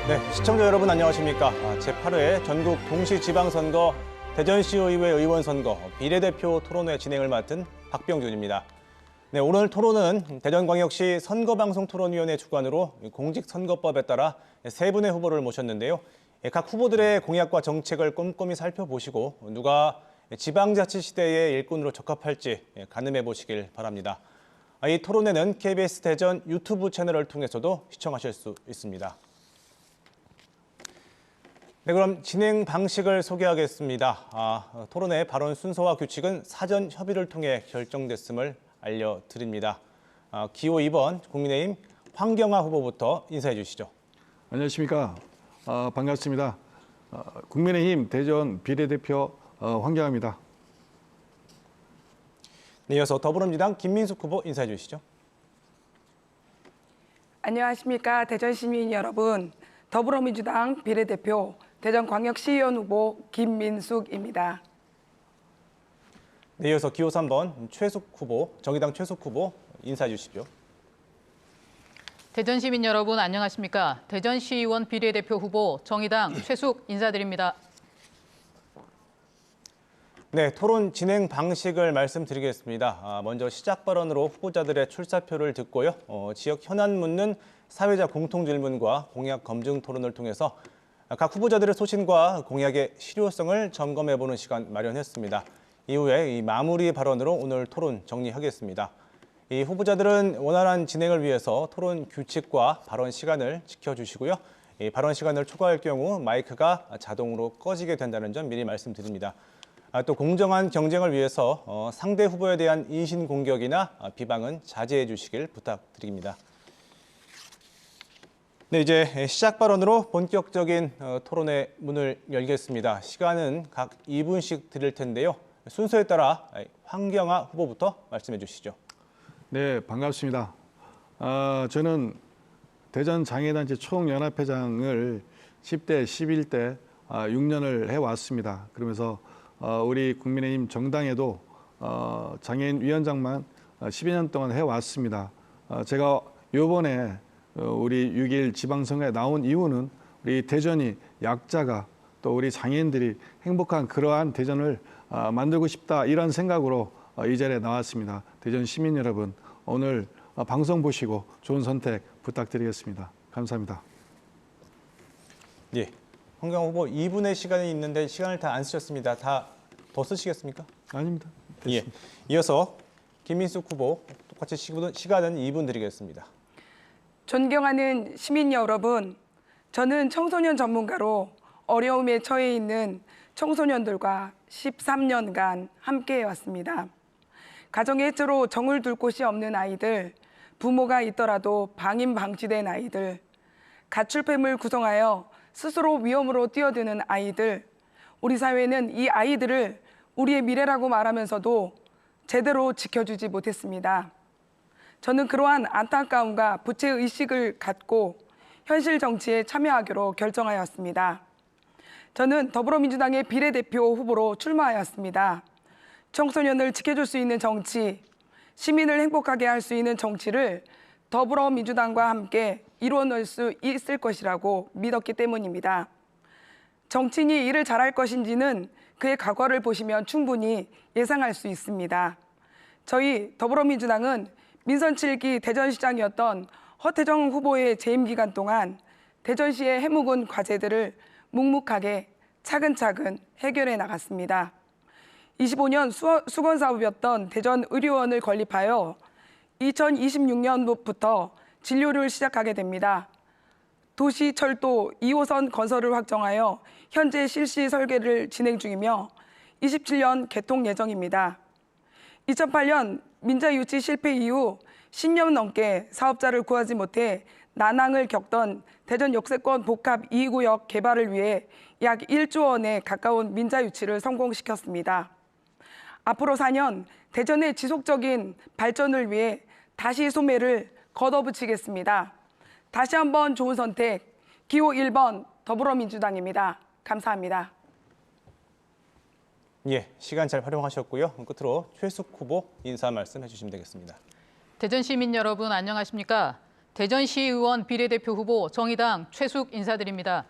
네, 시청자 여러분 안녕하십니까. 제8회 전국 동시지방선거 대전시의회 의원선거 비례대표 토론회 진행을 맡은 박병준입니다. 네, 오늘 토론은 대전광역시 선거방송토론위원회 주관으로 공직선거법에 따라 세 분의 후보를 모셨는데요. 각 후보들의 공약과 정책을 꼼꼼히 살펴보시고 누가 지방자치 시대의 일꾼으로 적합할지 가늠해 보시길 바랍니다. 이 토론회는 KBS 대전 유튜브 채널을 통해서도 시청하실 수 있습니다. 네, 그럼 진행 방식을 소개하겠습니다. 토론회 발언 순서와 규칙은 사전 협의를 통해 결정됐음을 알려드립니다. 기호 2번 국민의힘 황경화 후보부터 인사해 주시죠. 안녕하십니까. 반갑습니다. 국민의힘 대전 비례대표 황경화입니다. 네, 이어서 더불어민주당 김민숙 후보 인사해 주시죠. 안녕하십니까. 대전 시민 여러분. 더불어민주당 비례대표 대전광역시의원 후보 김민숙입니다. 네, 이어서 기호 3번 최숙 후보, 정의당 최숙 후보 인사해 주시죠. 대전 시민 여러분 안녕하십니까. 대전시의원 비례대표 후보 정의당 최숙 인사드립니다. 네, 토론 진행 방식을 말씀드리겠습니다. 먼저 시작 발언으로 후보자들의 출사표를 듣고요. 지역 현안 묻는 사회자 공통질문과 공약 검증 토론을 통해서 각 후보자들의 소신과 공약의 실효성을 점검해보는 시간 마련했습니다. 이후에 이 마무리 발언으로 오늘 토론 정리하겠습니다. 이 후보자들은 원활한 진행을 위해서 토론 규칙과 발언 시간을 지켜주시고요. 이 발언 시간을 초과할 경우 마이크가 자동으로 꺼지게 된다는 점 미리 말씀드립니다. 또 공정한 경쟁을 위해서 상대 후보에 대한 인신공격이나 비방은 자제해 주시길 부탁드립니다. 네, 이제 시작 발언으로 본격적인 토론의 문을 열겠습니다. 시간은 각 2분씩 드릴 텐데요. 순서에 따라 황경화 후보부터 말씀해 주시죠. 네, 반갑습니다. 저는 대전 장애단체 총연합회장을 10대, 11대 6년을 해왔습니다. 그러면서 우리 국민의힘 정당에도 장애인 위원장만 12년 년 동안 해왔습니다. 제가 이번에 우리 6.1 지방선거에 나온 이유는 우리 대전이 약자가 또 우리 장애인들이 행복한 그러한 대전을 만들고 싶다 이런 생각으로 이 자리에 나왔습니다. 대전 시민 여러분 오늘 방송 보시고 좋은 선택 부탁드리겠습니다. 감사합니다. 예, 황경화 후보 2분의 시간이 있는데 시간을 다 안 쓰셨습니다. 다 더 쓰시겠습니까? 아닙니다. 예, 이어서 김민숙 후보 똑같이 시간은 2분 드리겠습니다. 존경하는 시민 여러분, 저는 청소년 전문가로 어려움에 처해 있는 청소년들과 13년간 함께해왔습니다. 가정의 해체로 정을 둘 곳이 없는 아이들, 부모가 있더라도 방임방치된 아이들, 가출팸을 구성하여 스스로 위험으로 뛰어드는 아이들, 우리 사회는 이 아이들을 우리의 미래라고 말하면서도 제대로 지켜주지 못했습니다. 저는 그러한 안타까움과 부채의식을 갖고 현실 정치에 참여하기로 결정하였습니다. 저는 더불어민주당의 비례대표 후보로 출마하였습니다. 청소년을 지켜줄 수 있는 정치, 시민을 행복하게 할 수 있는 정치를 더불어민주당과 함께 이루어낼 수 있을 것이라고 믿었기 때문입니다. 정치인이 일을 잘할 것인지는 그의 과거를 보시면 충분히 예상할 수 있습니다. 저희 더불어민주당은 민선 7기 대전시장이었던 허태정 후보의 재임 기간 동안 대전시의 해묵은 과제들을 묵묵하게 차근차근 해결해 나갔습니다. 25년 수건사업이었던 대전의료원을 건립하여 2026년부터 진료를 시작하게 됩니다. 도시 철도 2호선 건설을 확정하여 현재 실시 설계를 진행 중이며 27년 개통 예정입니다. 2008년 민자 유치 실패 이후 10년 넘게 사업자를 구하지 못해 난항을 겪던 대전 역세권 복합 2구역 개발을 위해 약 1조 원에 가까운 민자 유치를 성공시켰습니다. 앞으로 4년 대전의 지속적인 발전을 위해 다시 소매를 걷어붙이겠습니다. 다시 한번 좋은 선택, 기호 1번 더불어민주당입니다. 감사합니다. 예, 시간 잘 활용하셨고요. 끝으로 최숙 후보 인사 말씀 해주시면 되겠습니다. 대전 시민 여러분 안녕하십니까. 대전시의원 비례대표 후보 정의당 최숙 인사드립니다.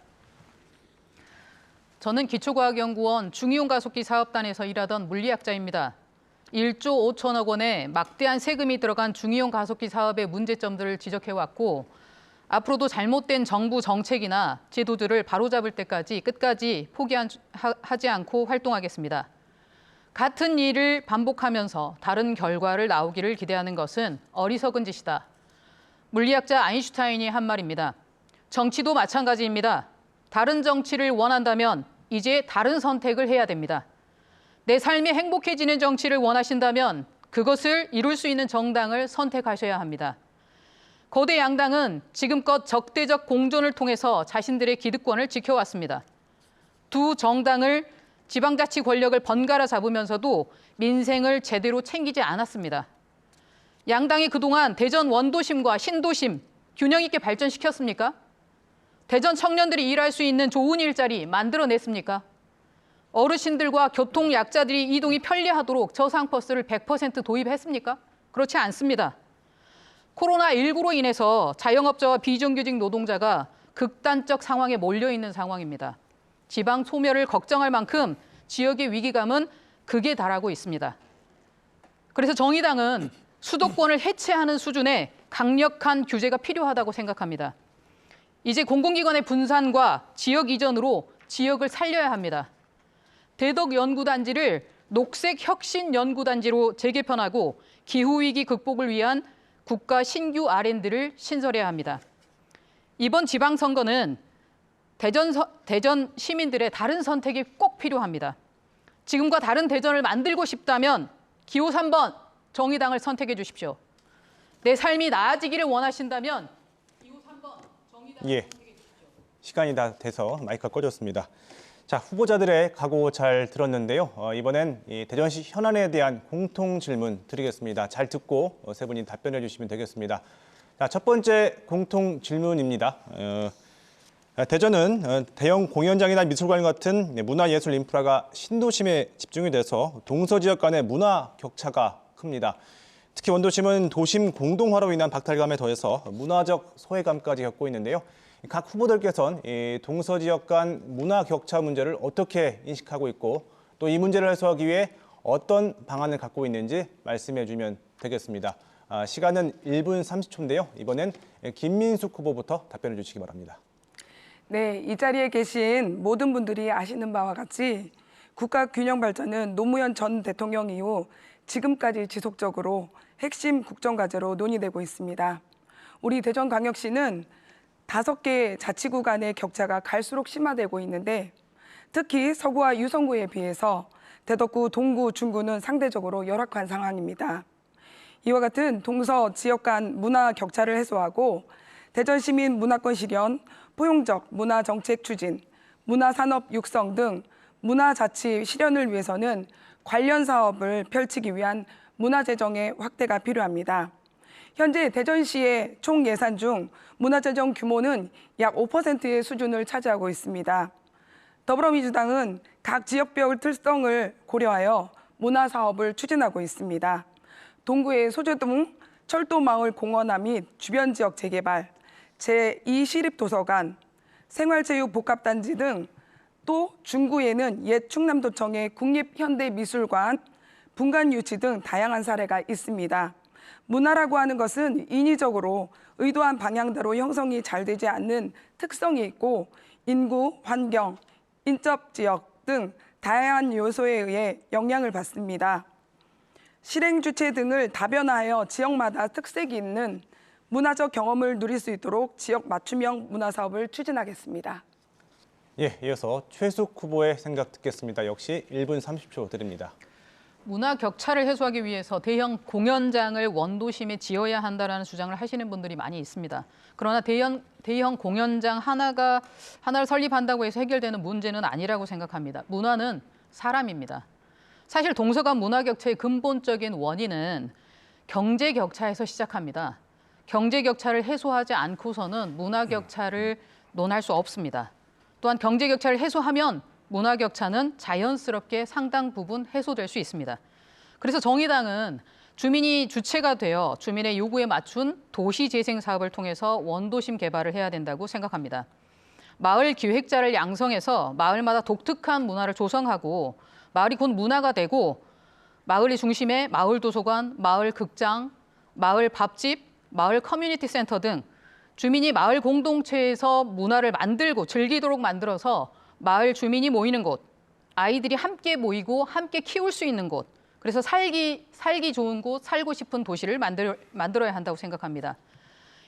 저는 기초과학연구원 중이용 가속기 사업단에서 일하던 물리학자입니다. 1조 5천억 원의 막대한 세금이 들어간 중이용 가속기 사업의 문제점들을 지적해왔고 앞으로도 잘못된 정부 정책이나 제도들을 바로잡을 때까지 끝까지 포기하지 않고 활동하겠습니다. 같은 일을 반복하면서 다른 결과를 나오기를 기대하는 것은 어리석은 짓이다. 물리학자 아인슈타인이 한 말입니다. 정치도 마찬가지입니다. 다른 정치를 원한다면 이제 다른 선택을 해야 됩니다. 내 삶이 행복해지는 정치를 원하신다면 그것을 이룰 수 있는 정당을 선택하셔야 합니다. 거대 양당은 지금껏 적대적 공존을 통해서 자신들의 기득권을 지켜왔습니다. 두 정당을 지방자치 권력을 번갈아 잡으면서도 민생을 제대로 챙기지 않았습니다. 양당이 그동안 대전 원도심과 신도심 균형 있게 발전시켰습니까? 대전 청년들이 일할 수 있는 좋은 일자리 만들어냈습니까? 어르신들과 교통 약자들이 이동이 편리하도록 저상버스를 100% 도입했습니까? 그렇지 않습니다. 코로나19로 인해서 자영업자와 비정규직 노동자가 극단적 상황에 몰려 있는 상황입니다. 지방 소멸을 걱정할 만큼 지역의 위기감은 극에 달하고 있습니다. 그래서 정의당은 수도권을 해체하는 수준의 강력한 규제가 필요하다고 생각합니다. 이제 공공기관의 분산과 지역 이전으로 지역을 살려야 합니다. 대덕연구단지를 녹색혁신연구단지로 재개편하고 기후위기 극복을 위한 국가 신규 R&D를 신설해야 합니다. 이번 지방선거는 대전 시민들의 다른 선택이 꼭 필요합니다. 지금과 다른 대전을 만들고 싶다면 기호 3번 정의당을 선택해 주십시오. 내 삶이 나아지기를 원하신다면 기호 3번 정의당을 선택해 주십시오. 시간이 다 돼서 마이크가 꺼졌습니다. 자, 후보자들의 각오 잘 들었는데요. 이번엔 이 대전시 현안에 대한 공통 질문 드리겠습니다. 잘 듣고 세 분이 답변해 주시면 되겠습니다. 자, 첫 번째 공통 질문입니다. 대전은 대형 공연장이나 미술관 같은 문화예술 인프라가 신도심에 집중이 돼서 동서 지역 간의 문화 격차가 큽니다. 특히 원도심은 도심 공동화로 인한 박탈감에 더해서 문화적 소외감까지 겪고 있는데요. 각 후보들께서는 이 동서 지역 간 문화 격차 문제를 어떻게 인식하고 있고 또 이 문제를 해소하기 위해 어떤 방안을 갖고 있는지 말씀해 주면 되겠습니다. 시간은 1분 30초인데요. 이번엔 김민숙 후보부터 답변해 주시기 바랍니다. 네, 이 자리에 계신 모든 분들이 아시는 바와 같이 국가 균형 발전은 노무현 전 대통령 이후 지금까지 지속적으로 핵심 국정과제로 논의되고 있습니다. 우리 대전광역시는 5개 자치구 간의 격차가 갈수록 심화되고 있는데 특히 서구와 유성구에 비해서 대덕구, 동구, 중구는 상대적으로 열악한 상황입니다. 이와 같은 동서 지역 간 문화 격차를 해소하고 대전시민 문화권 실현, 포용적 문화정책 추진, 문화산업 육성 등 문화자치 실현을 위해서는 관련 사업을 펼치기 위한 문화재정의 확대가 필요합니다. 현재 대전시의 총 예산 중 문화재정 규모는 약 5%의 수준을 차지하고 있습니다. 더불어민주당은 각 지역별 특성을 고려하여 문화사업을 추진하고 있습니다. 동구의 소재동 철도마을 공원화 및 주변 지역 재개발, 제2시립도서관, 생활체육복합단지 등 또 중구에는 옛 충남도청의 국립현대미술관, 분관유치 등 다양한 사례가 있습니다. 문화라고 하는 것은 인위적으로 의도한 방향대로 형성이 잘 되지 않는 특성이 있고 인구, 환경, 인접 지역 등 다양한 요소에 의해 영향을 받습니다. 실행 주체 등을 다변화하여 지역마다 특색이 있는 문화적 경험을 누릴 수 있도록 지역 맞춤형 문화사업을 추진하겠습니다. 예, 이어서 최숙 후보의 생각 듣겠습니다. 역시 1분 30초 드립니다. 문화 격차를 해소하기 위해서 대형 공연장을 원도심에 지어야 한다는 주장을 하시는 분들이 많이 있습니다. 그러나 대형 공연장 하나를 설립한다고 해서 해결되는 문제는 아니라고 생각합니다. 문화는 사람입니다. 사실 동서간 문화 격차의 근본적인 원인은 경제 격차에서 시작합니다. 경제 격차를 해소하지 않고서는 문화 격차를 논할 수 없습니다. 또한 경제 격차를 해소하면 문화 격차는 자연스럽게 상당 부분 해소될 수 있습니다. 그래서 정의당은 주민이 주체가 되어 주민의 요구에 맞춘 도시재생 사업을 통해서 원도심 개발을 해야 된다고 생각합니다. 마을 기획자를 양성해서 마을마다 독특한 문화를 조성하고 마을이 곧 문화가 되고 마을의 중심에 마을 도서관, 마을 극장, 마을 밥집, 마을 커뮤니티 센터 등 주민이 마을 공동체에서 문화를 만들고 즐기도록 만들어서 마을 주민이 모이는 곳, 아이들이 함께 모이고 함께 키울 수 있는 곳, 그래서 살기 좋은 곳, 살고 싶은 도시를 만들어야 한다고 생각합니다.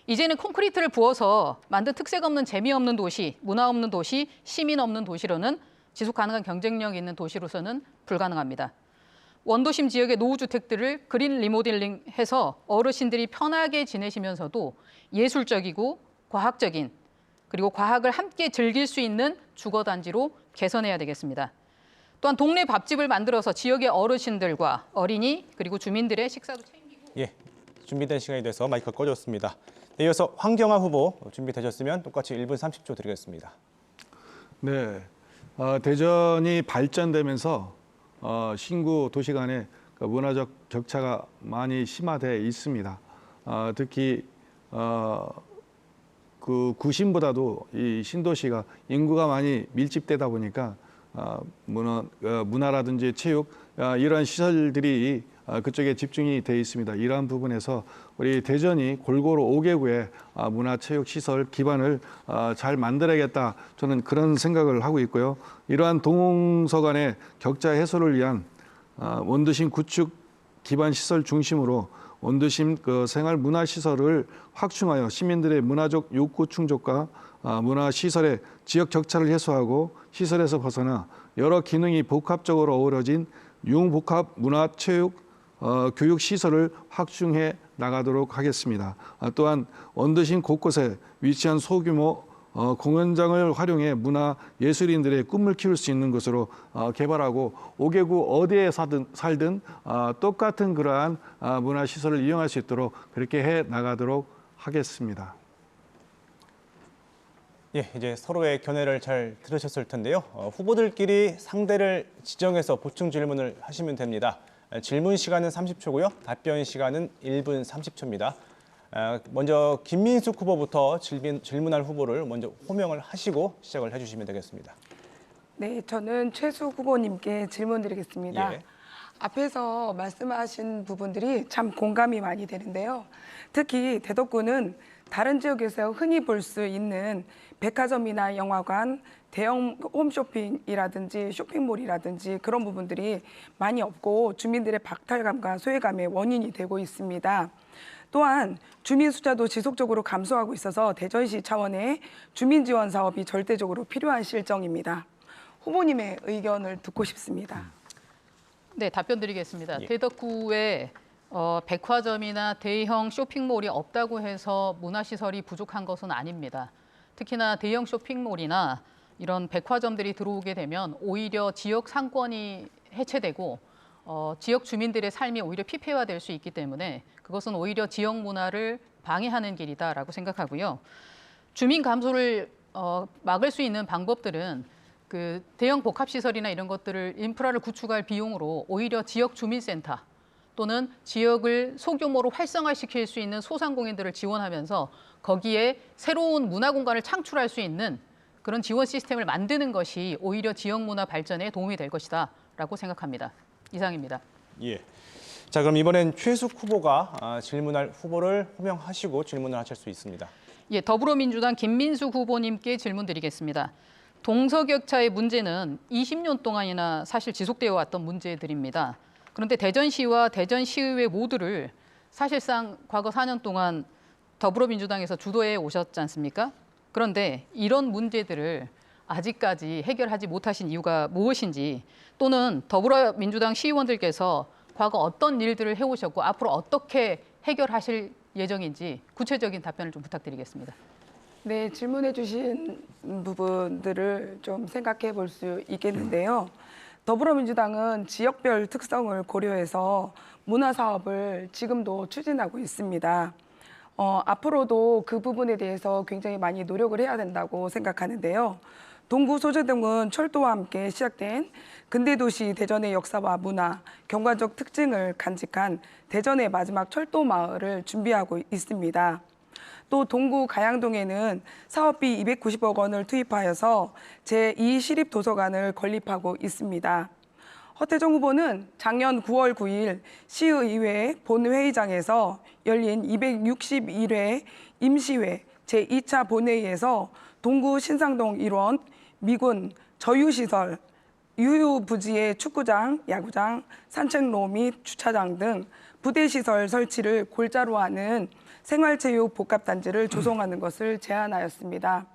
이제는 콘크리트를 부어서 만든 특색 없는 재미없는 도시, 문화 없는 도시, 시민 없는 도시로는 지속 가능한 경쟁력 있는 도시로서는 불가능합니다. 원도심 지역의 노후주택들을 그린 리모델링해서 어르신들이 편하게 지내시면서도 예술적이고 과학적인 그리고 과학을 함께 즐길 수 있는 주거단지로 개선해야 되겠습니다. 또한 동네 밥집을 만들어서 지역의 어르신들과 어린이 그리고 주민들의 식사도 챙기고 예, 준비된 시간이 돼서 마이크가 꺼졌습니다. 네, 이어서 황경화 후보 준비되셨으면 똑같이 1분 30초 드리겠습니다. 네, 대전이 발전되면서 신구 도시 간의 문화적 격차가 많이 심화돼 있습니다. 특히 그 구심보다도 이 신도시가 인구가 많이 밀집되다 보니까 문화라든지 체육 이러한 시설들이 그쪽에 집중이 돼 있습니다. 이러한 부분에서 우리 대전이 골고루 5개구의 문화체육시설 기반을 잘 만들어야겠다. 저는 그런 생각을 하고 있고요. 이러한 동서 간의 격차 해소를 위한 원도심 구축 기반 시설 중심으로 원도심 생활 문화 시설을 확충하여 시민들의 문화적 욕구 충족과 문화 시설의 지역 격차를 해소하고 시설에서 벗어나 여러 기능이 복합적으로 어우러진 융복합 문화 체육 교육 시설을 확충해 나가도록 하겠습니다. 또한 원도심 곳곳에 위치한 소규모 공연장을 활용해 문화 예술인들의 꿈을 키울 수 있는 것으로 개발하고 5개구 어디에 살든 똑같은 그러한 문화 시설을 이용할 수 있도록 그렇게 해 나가도록 하겠습니다. 예, 이제 서로의 견해를 잘 들으셨을 텐데요. 후보들끼리 상대를 지정해서 보충 질문을 하시면 됩니다. 질문 시간은 30초고요. 답변 시간은 1분 30초입니다. 먼저 김민숙 후보부터 질문할 후보를 먼저 호명을 하시고 시작을 해주시면 되겠습니다. 네, 저는 최수 후보님께 질문 드리겠습니다. 예. 앞에서 말씀하신 부분들이 참 공감이 많이 되는데요. 특히 대덕구는 다른 지역에서 흔히 볼 수 있는 백화점이나 영화관, 대형 홈쇼핑이라든지 쇼핑몰이라든지 그런 부분들이 많이 없고 주민들의 박탈감과 소외감의 원인이 되고 있습니다. 또한 주민 숫자도 지속적으로 감소하고 있어서 대전시 차원의 주민 지원 사업이 절대적으로 필요한 실정입니다. 후보님의 의견을 듣고 싶습니다. 네, 답변 드리겠습니다. 예. 대덕구에 백화점이나 대형 쇼핑몰이 없다고 해서 문화시설이 부족한 것은 아닙니다. 특히나 대형 쇼핑몰이나 이런 백화점들이 들어오게 되면 오히려 지역 상권이 해체되고 지역 주민들의 삶이 오히려 피폐화될 수 있기 때문에 그것은 오히려 지역 문화를 방해하는 길이다라고 생각하고요. 주민 감소를 막을 수 있는 방법들은 그 대형 복합시설이나 이런 것들을 인프라를 구축할 비용으로 오히려 지역 주민센터 또는 지역을 소규모로 활성화시킬 수 있는 소상공인들을 지원하면서 거기에 새로운 문화 공간을 창출할 수 있는 그런 지원 시스템을 만드는 것이 오히려 지역 문화 발전에 도움이 될 것이다라고 생각합니다. 이상입니다. 예. 자, 그럼 이번엔 최숙 후보가 질문할 후보를 호명하시고 질문을 하실 수 있습니다. 예, 더불어민주당 김민숙 후보님께 질문 드리겠습니다. 동서격차의 문제는 20년 동안이나 사실 지속되어 왔던 문제들입니다. 그런데 대전시와 대전시의회 모두를 사실상 과거 4년 동안 더불어민주당에서 주도해 오셨지 않습니까? 그런데 이런 문제들을 아직까지 해결하지 못하신 이유가 무엇인지 또는 더불어민주당 시의원들께서 과거 어떤 일들을 해오셨고 앞으로 어떻게 해결하실 예정인지 구체적인 답변을 좀 부탁드리겠습니다. 네, 질문해 주신 부분들을 좀 생각해 볼 수 있겠는데요. 더불어민주당은 지역별 특성을 고려해서 문화 사업을 지금도 추진하고 있습니다. 앞으로도 그 부분에 대해서 굉장히 많이 노력을 해야 된다고 생각하는데요. 동구 소재동은 철도와 함께 시작된 근대도시 대전의 역사와 문화, 경관적 특징을 간직한 대전의 마지막 철도 마을을 준비하고 있습니다. 또 동구 가양동에는 사업비 290억 원을 투입하여서 제2 시립도서관을 건립하고 있습니다. 허태정 후보는 작년 9월 9일 시의회 본회의장에서 열린 261회 임시회 제2차 본회의에서 동구 신상동 1원, 미군 저유시설, 유휴부지의 축구장, 야구장, 산책로 및 주차장 등 부대시설 설치를 골자로 하는 생활체육 복합단지를 조성하는 것을 제안하였습니다.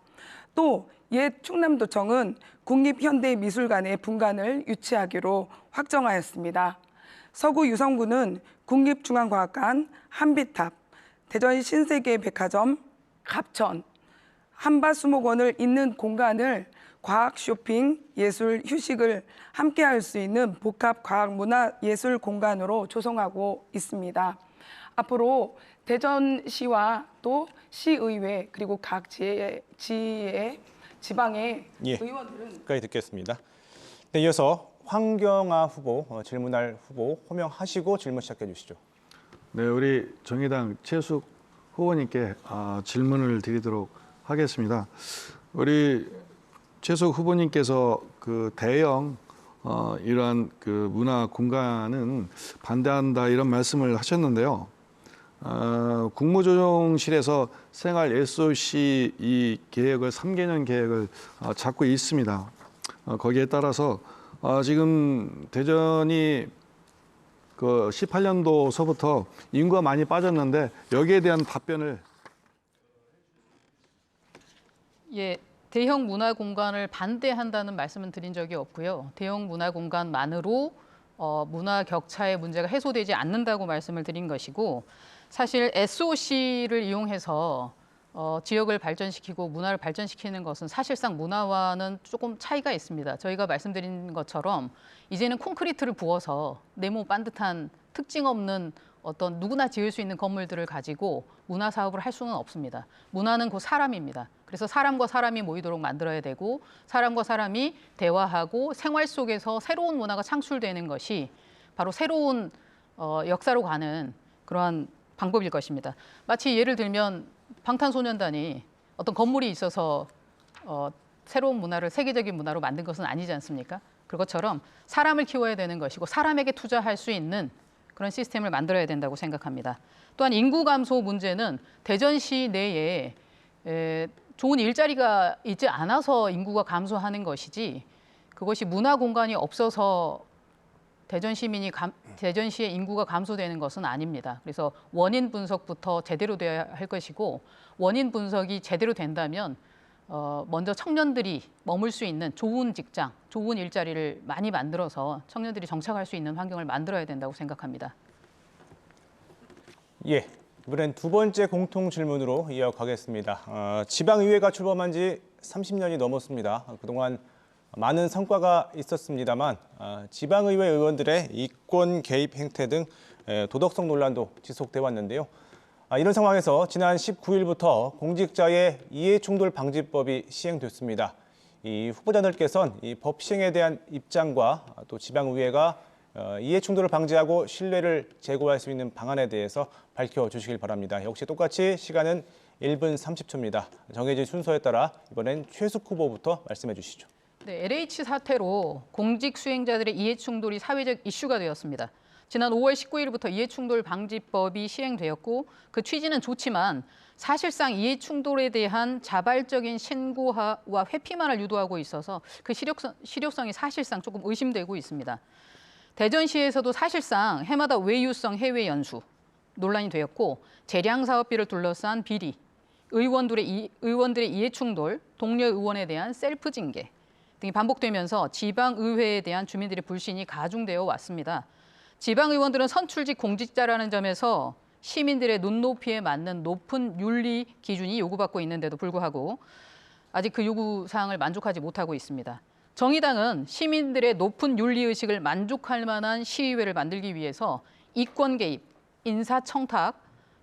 또 옛 충남도청은 국립현대미술관의 분관을 유치하기로 확정하였습니다. 서구 유성구는 국립중앙과학관, 한비탑, 대전 신세계백화점, 갑천, 한밭수목원을 잇는 공간을 과학 쇼핑, 예술, 휴식을 함께할 수 있는 복합 과학문화예술 공간으로 조성하고 있습니다. 앞으로 대전시와 또 시의회 그리고 각 지방의 예, 의원들은 여기까지 듣겠습니다. 네, 이어서 황경아 후보 질문할 후보 호명하시고 질문 시작해 주시죠. 네, 우리 정의당 최숙 후보님께 질문을 드리도록 하겠습니다. 우리 최숙 후보님께서 그 대형 이러한 그 문화 공간은 반대한다 이런 말씀을 하셨는데요. 국무조정실에서 생활 SOC 이 계획을 3개년 계획을 잡고 있습니다. 거기에 따라서 지금 대전이 그 18년도서부터 인구가 많이 빠졌는데 여기에 대한 답변을 예, 대형 문화 공간을 반대한다는 말씀은 드린 적이 없고요. 대형 문화 공간만으로 문화 격차의 문제가 해소되지 않는다고 말씀을 드린 것이고, 사실 SOC를 이용해서 지역을 발전시키고 문화를 발전시키는 것은 사실상 문화와는 조금 차이가 있습니다. 저희가 말씀드린 것처럼 이제는 콘크리트를 부어서 네모 반듯한 특징 없는 어떤 누구나 지을 수 있는 건물들을 가지고 문화 사업을 할 수는 없습니다. 문화는 곧 사람입니다. 그래서 사람과 사람이 모이도록 만들어야 되고 사람과 사람이 대화하고 생활 속에서 새로운 문화가 창출되는 것이 바로 새로운 역사로 가는 그러한 방법일 것입니다. 마치 예를 들면 방탄소년단이 어떤 건물이 있어서 새로운 문화를 세계적인 문화로 만든 것은 아니지 않습니까? 그것처럼 사람을 키워야 되는 것이고 사람에게 투자할 수 있는 그런 시스템을 만들어야 된다고 생각합니다. 또한 인구 감소 문제는 대전시 내에 좋은 일자리가 있지 않아서 인구가 감소하는 것이지 그것이 문화 공간이 없어서 대전시의 인구가 감소되는 것은 아닙니다. 그래서 원인 분석부터 제대로 되어야 할 것이고 원인 분석이 제대로 된다면 먼저 청년들이 머물 수 있는 좋은 직장, 좋은 일자리를 많이 만들어서 청년들이 정착할 수 있는 환경을 만들어야 된다고 생각합니다. 예, 이번엔 두 번째 공통 질문으로 이어가겠습니다. 지방의회가 출범한 지 30년이 넘었습니다. 그동안 많은 성과가 있었습니다만 지방의회 의원들의 이권 개입 행태 등 도덕성 논란도 지속돼 왔는데요. 이런 상황에서 지난 19일부터 공직자의 이해충돌 방지법이 시행됐습니다. 이 후보자들께서는 이 법 시행에 대한 입장과 또 지방의회가 이해충돌을 방지하고 신뢰를 제고할 수 있는 방안에 대해서 밝혀주시길 바랍니다. 역시 똑같이 시간은 1분 30초입니다. 정해진 순서에 따라 이번엔 최숙 후보부터 말씀해 주시죠. 네, LH 사태로 공직 수행자들의 이해충돌이 사회적 이슈가 되었습니다. 지난 5월 19일부터 이해충돌 방지법이 시행되었고 그 취지는 좋지만 사실상 이해충돌에 대한 자발적인 신고와 회피만을 유도하고 있어서 그 실효성이 사실상 조금 의심되고 있습니다. 대전시에서도 사실상 해마다 외유성 해외 연수 논란이 되었고 재량 사업비를 둘러싼 비리, 의원들의 이해충돌, 동료 의원에 대한 셀프 징계 등이 반복되면서 지방의회에 대한 주민들의 불신이 가중되어 왔습니다. 지방의원들은 선출직 공직자라는 점에서 시민들의 눈높이에 맞는 높은 윤리 기준이 요구받고 있는데도 불구하고 아직 그 요구사항을 만족하지 못하고 있습니다. 정의당은 시민들의 높은 윤리의식을 만족할 만한 시의회를 만들기 위해서 이권 개입, 인사청탁,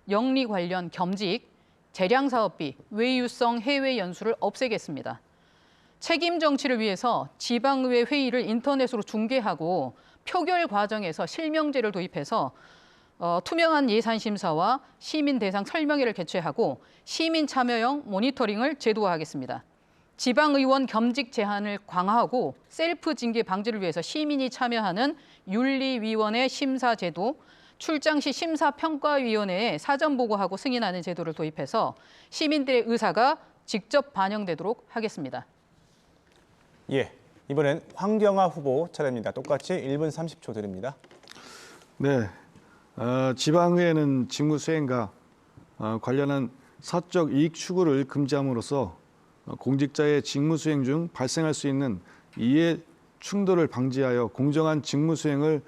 영리 관련 겸직, 재량 사업비, 외유성 해외 연수를 없애겠습니다. 책임 정치를 위해서 지방의회 회의를 인터넷으로 중계하고 표결 과정에서 실명제를 도입해서 투명한 예산 심사와 시민 대상 설명회를 개최하고 시민 참여형 모니터링을 제도화하겠습니다. 지방의원 겸직 제한을 강화하고 셀프 징계 방지를 위해서 시민이 참여하는 윤리위원회 심사 제도, 출장 시 심사평가위원회에 사전 보고하고 승인하는 제도를 도입해서 시민들의 의사가 직접 반영되도록 하겠습니다. 예, 이번엔 황경화 후보 차례입니다. 똑같이 1분 30초 드립니다. 네, 지방의회는 직무 수행과 관련한 사적 이익 추구를 금지함으로써 공직자의 직무 수행 중 발생할 수 있는 이해 충돌을 방지하여 공정한 직무 수행을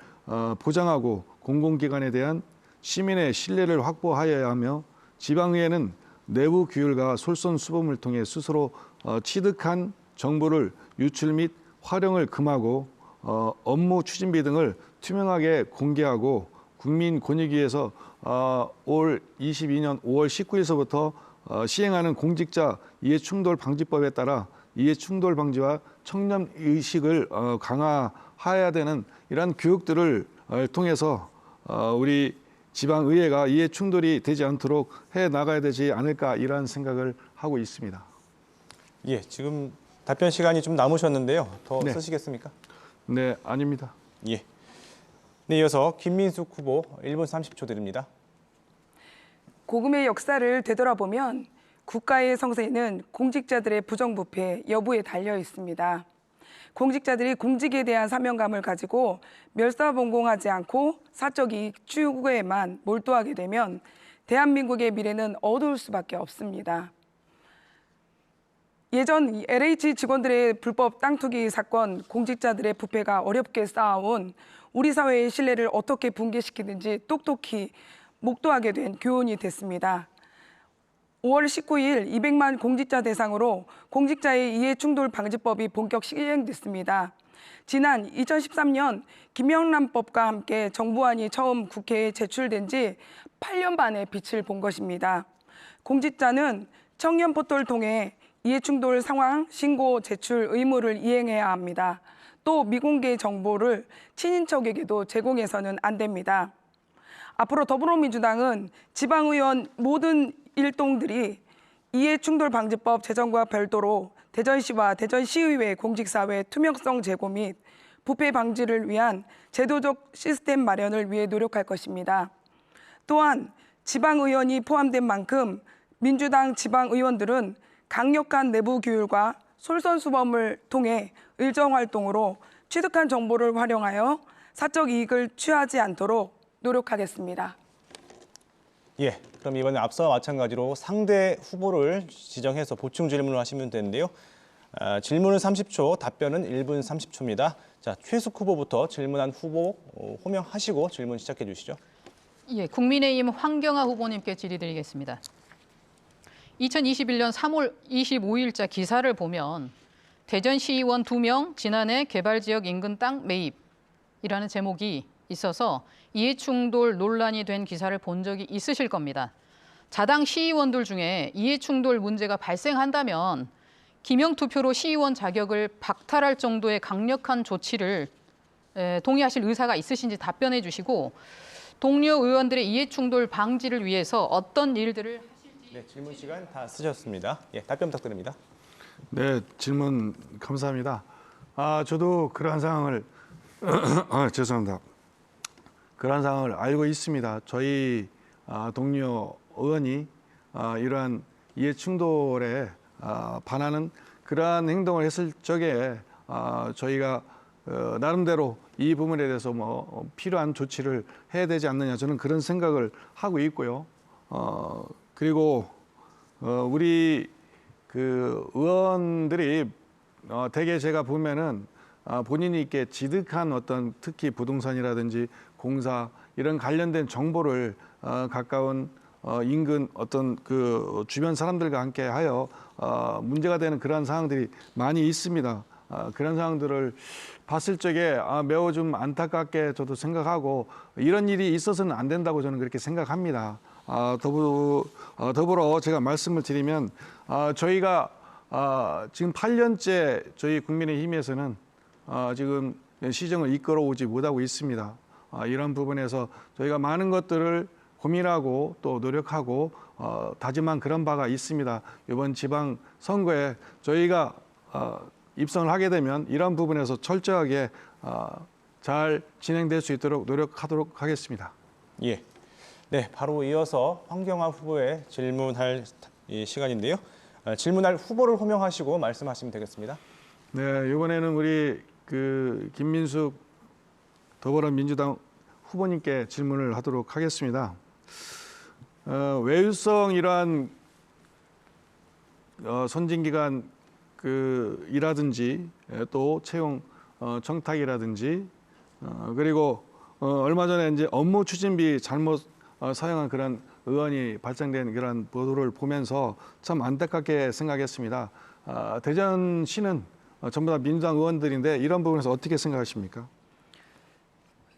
보장하고 공공기관에 대한 시민의 신뢰를 확보하여야 하며, 지방의회는 내부 규율과 솔선수범을 통해 스스로 취득한 정보를 유출 및 활용을 금하고 업무 추진비 등을 투명하게 공개하고 국민권익위에서 올 22년 5월 19일서부터 시행하는 공직자 이해충돌 방지법에 따라 이해충돌 방지와 청렴 의식을 강화해야 되는 이러한 교육들을 통해서 우리 지방의회가 이해충돌이 되지 않도록 해 나가야 되지 않을까, 이러한 생각을 하고 있습니다. 예, 지금 답변 시간이 좀 남으셨는데요. 더 네. 쓰시겠습니까? 네, 아닙니다. 예. 네, 이어서 김민숙 후보 1분 30초 드립니다. 고금의 역사를 되돌아보면 국가의 성세는 공직자들의 부정부패 여부에 달려 있습니다. 공직자들이 공직에 대한 사명감을 가지고 멸사봉공하지 않고 사적 이익 추구에만 몰두하게 되면 대한민국의 미래는 어두울 수밖에 없습니다. 예전 LH 직원들의 불법 땅 투기 사건, 공직자들의 부패가 어렵게 쌓아온 우리 사회의 신뢰를 어떻게 붕괴시키는지 똑똑히 목도하게 된 교훈이 됐습니다. 5월 19일 200만 공직자 대상으로 공직자의 이해충돌 방지법이 본격 시행됐습니다. 지난 2013년 김영란법과 함께 정부안이 처음 국회에 제출된 지 8년 만에 빛을 본 것입니다. 공직자는 청년 포털을 통해 이해충돌 상황 신고 제출 의무를 이행해야 합니다. 또 미공개 정보를 친인척에게도 제공해서는 안 됩니다. 앞으로 더불어민주당은 지방의원 모든 일동들이 이해충돌방지법 제정과 별도로 대전시와 대전시의회 공직사회 투명성 제고 및 부패 방지를 위한 제도적 시스템 마련을 위해 노력할 것입니다. 또한 지방의원이 포함된 만큼 민주당 지방의원들은 강력한 내부 규율과 솔선수범을 통해 의정활동으로 취득한 정보를 활용하여 사적 이익을 취하지 않도록 노력하겠습니다. 예, 그럼 이번에 앞서와 마찬가지로 상대 후보를 지정해서 보충 질문을 하시면 되는데요. 질문은 30초, 답변은 1분 30초입니다. 자, 최숙 후보부터 질문한 후보 호명하시고 질문 시작해 주시죠. 예, 국민의힘 황경화 후보님께 질의드리겠습니다. 2021년 3월 25일자 기사를 보면 대전시의원 2명 지난해 개발지역 인근 땅 매입이라는 제목이 있어서 이해충돌 논란이 된 기사를 본 적이 있으실 겁니다. 자당 시의원들 중에 이해충돌 문제가 발생한다면 기명투표로 시의원 자격을 박탈할 정도의 강력한 조치를 동의하실 의사가 있으신지 답변해 주시고, 동료 의원들의 이해충돌 방지를 위해서 어떤 일들을 하실지. 네, 질문 시간 다 쓰셨습니다. 예, 답변 부탁드립니다. 네, 질문 감사합니다. 저도 그러한 상황을 죄송합니다. 그러한 상황을 알고 있습니다. 저희 동료 의원이 이러한 이해충돌에 반하는 그러한 행동을 했을 적에 저희가 나름대로 이 부분에 대해서 필요한 조치를 해야 되지 않느냐, 저는 그런 생각을 하고 있고요. 그리고 우리 그 의원들이 대개 제가 보면은 본인이 있게 지득한 어떤 특히 부동산이라든지 공사 이런 관련된 정보를 가까운 인근 어떤 그 주변 사람들과 함께 하여 문제가 되는 그러한 상황들이 많이 있습니다. 그런 상황들을 봤을 적에 매우 좀 안타깝게 저도 생각하고, 이런 일이 있어서는 안 된다고 저는 그렇게 생각합니다. 더불어 제가 말씀을 드리면 저희가 지금 8년째 저희 국민의힘에서는 지금 시정을 이끌어오지 못하고 있습니다. 이런 부분에서 저희가 많은 것들을 고민하고 또 노력하고 다짐한 그런 바가 있습니다. 이번 지방 선거에 저희가 입성을 하게 되면 이런 부분에서 철저하게 잘 진행될 수 있도록 노력하도록 하겠습니다. 예. 네, 바로 이어서 황경화 후보의 질문할 이 시간인데요. 질문할 후보를 호명하시고 말씀하시면 되겠습니다. 네, 이번에는 우리 김민숙 더불어민주당 후보님께 질문을 하도록 하겠습니다. 외유성 이러한 선진기관 이라든지 또 채용 청탁이라든지 그리고 얼마 전에 이제 업무 추진비 잘못 사용한 그런 의원이 발생된 그런 보도를 보면서 참 안타깝게 생각했습니다. 대전시는 전부 다 민주당 의원들인데 이런 부분에서 어떻게 생각하십니까?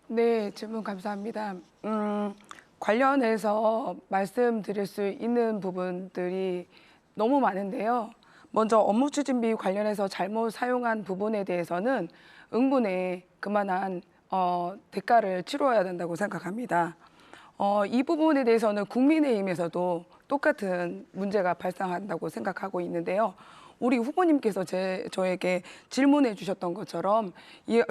네, 질문 감사합니다. 관련해서 말씀드릴 수 있는 부분들이 너무 많은데요. 먼저 업무 추진비 관련해서 잘못 사용한 부분에 대해서는 응분의 그만한 대가를 치러야 된다고 생각합니다. 이 부분에 대해서는 국민의힘에서도 똑같은 문제가 발생한다고 생각하고 있는데요. 우리 후보님께서 저에게 질문해 주셨던 것처럼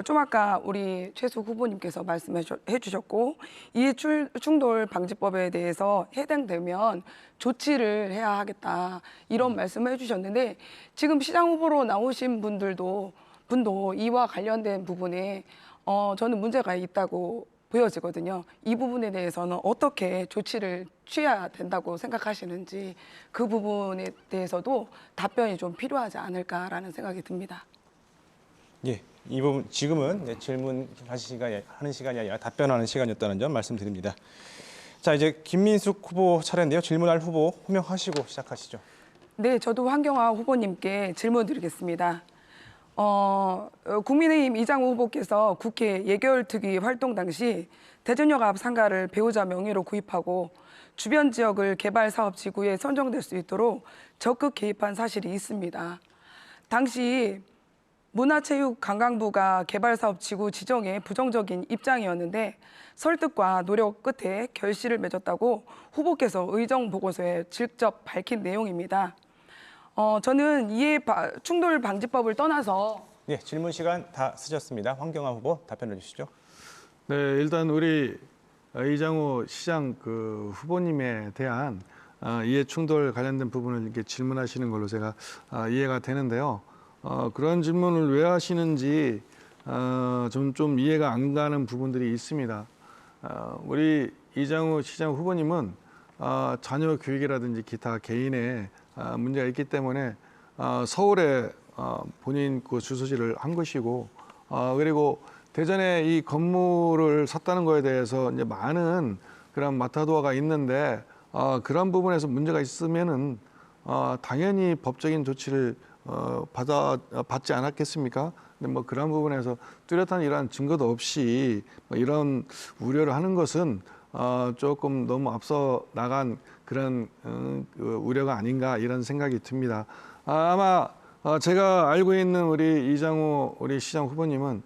좀 아까 우리 최수 후보님께서 말씀해 주셨고 이해충돌 방지법에 대해서 해당되면 조치를 해야 하겠다 이런 말씀을 해주셨는데 지금 시장 후보로 나오신 분도 이와 관련된 부분에 저는 문제가 있다고 보여지거든요. 이 부분에 대해서는 어떻게 조치를 취해야 된다고 생각하시는지 그 부분에 대해서도 답변이 좀 필요하지 않을까라는 생각이 듭니다. 예, 이 부분 지금은 질문하는 시간이 아니라 답변하는 시간이었다는 점 말씀드립니다. 자, 이제 김민숙 후보 차례인데요. 질문할 후보 호명하시고 시작하시죠. 네, 저도 황경화 후보님께 질문 드리겠습니다. 국민의힘 이장우 후보께서 국회 예결특위 활동 당시 대전역 앞 상가를 배우자 명의로 구입하고 주변 지역을 개발 사업 지구에 선정될 수 있도록 적극 개입한 사실이 있습니다. 당시 문화체육관광부가 개발 사업 지구 지정에 부정적인 입장이었는데 설득과 노력 끝에 결실을 맺었다고 후보께서 의정 보고서에 직접 밝힌 내용입니다. 저는 이해충돌 방지법을 떠나서 예, 질문 시간 다 쓰셨습니다. 황경화 후보 답변해 주시죠. 네, 일단 우리 이장우 시장 후보님에 대한 이해충돌 관련된 부분을 이렇게 질문하시는 걸로 제가 이해가 되는데요. 그런 질문을 왜 하시는지 좀 이해가 안 가는 부분들이 있습니다. 우리 이장우 시장 후보님은 자녀 교육이라든지 기타 개인의 문제가 있기 때문에 서울에 본인 주소지를 한 것이고 그리고 대전에 이 건물을 샀다는 거에 대해서 이제 많은 그런 마타도어가 있는데 그런 부분에서 문제가 있으면은 당연히 법적인 조치를 받지 않았겠습니까? 근데 뭐 그런 부분에서 뚜렷한 이러한 증거도 없이 이런 우려를 하는 것은 조금 너무 앞서 나간 그런 우려가 아닌가 이런 생각이 듭니다. 아마 제가 알고 있는 우리 이장우 우리 시장 후보님은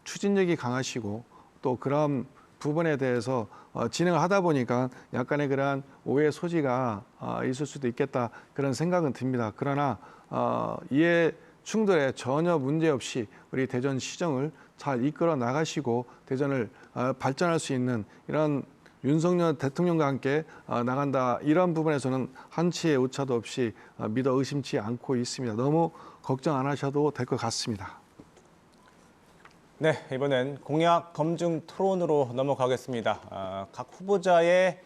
추진력이 강하시고 또 그런 부분에 대해서 진행을 하다 보니까 약간의 그러한 오해 소지가 있을 수도 있겠다 그런 생각은 듭니다. 그러나 이해 충돌에 전혀 문제 없이 우리 대전 시정을 잘 이끌어 나가시고 대전을 발전할 수 있는 이런 윤석열 대통령과 함께 나간다 이런 부분에서는 한치의 오차도 없이 믿어 의심치 않고 있습니다. 너무 걱정 안 하셔도 될 것 같습니다. 네, 이번엔 공약 검증 토론으로 넘어가겠습니다. 각 후보자의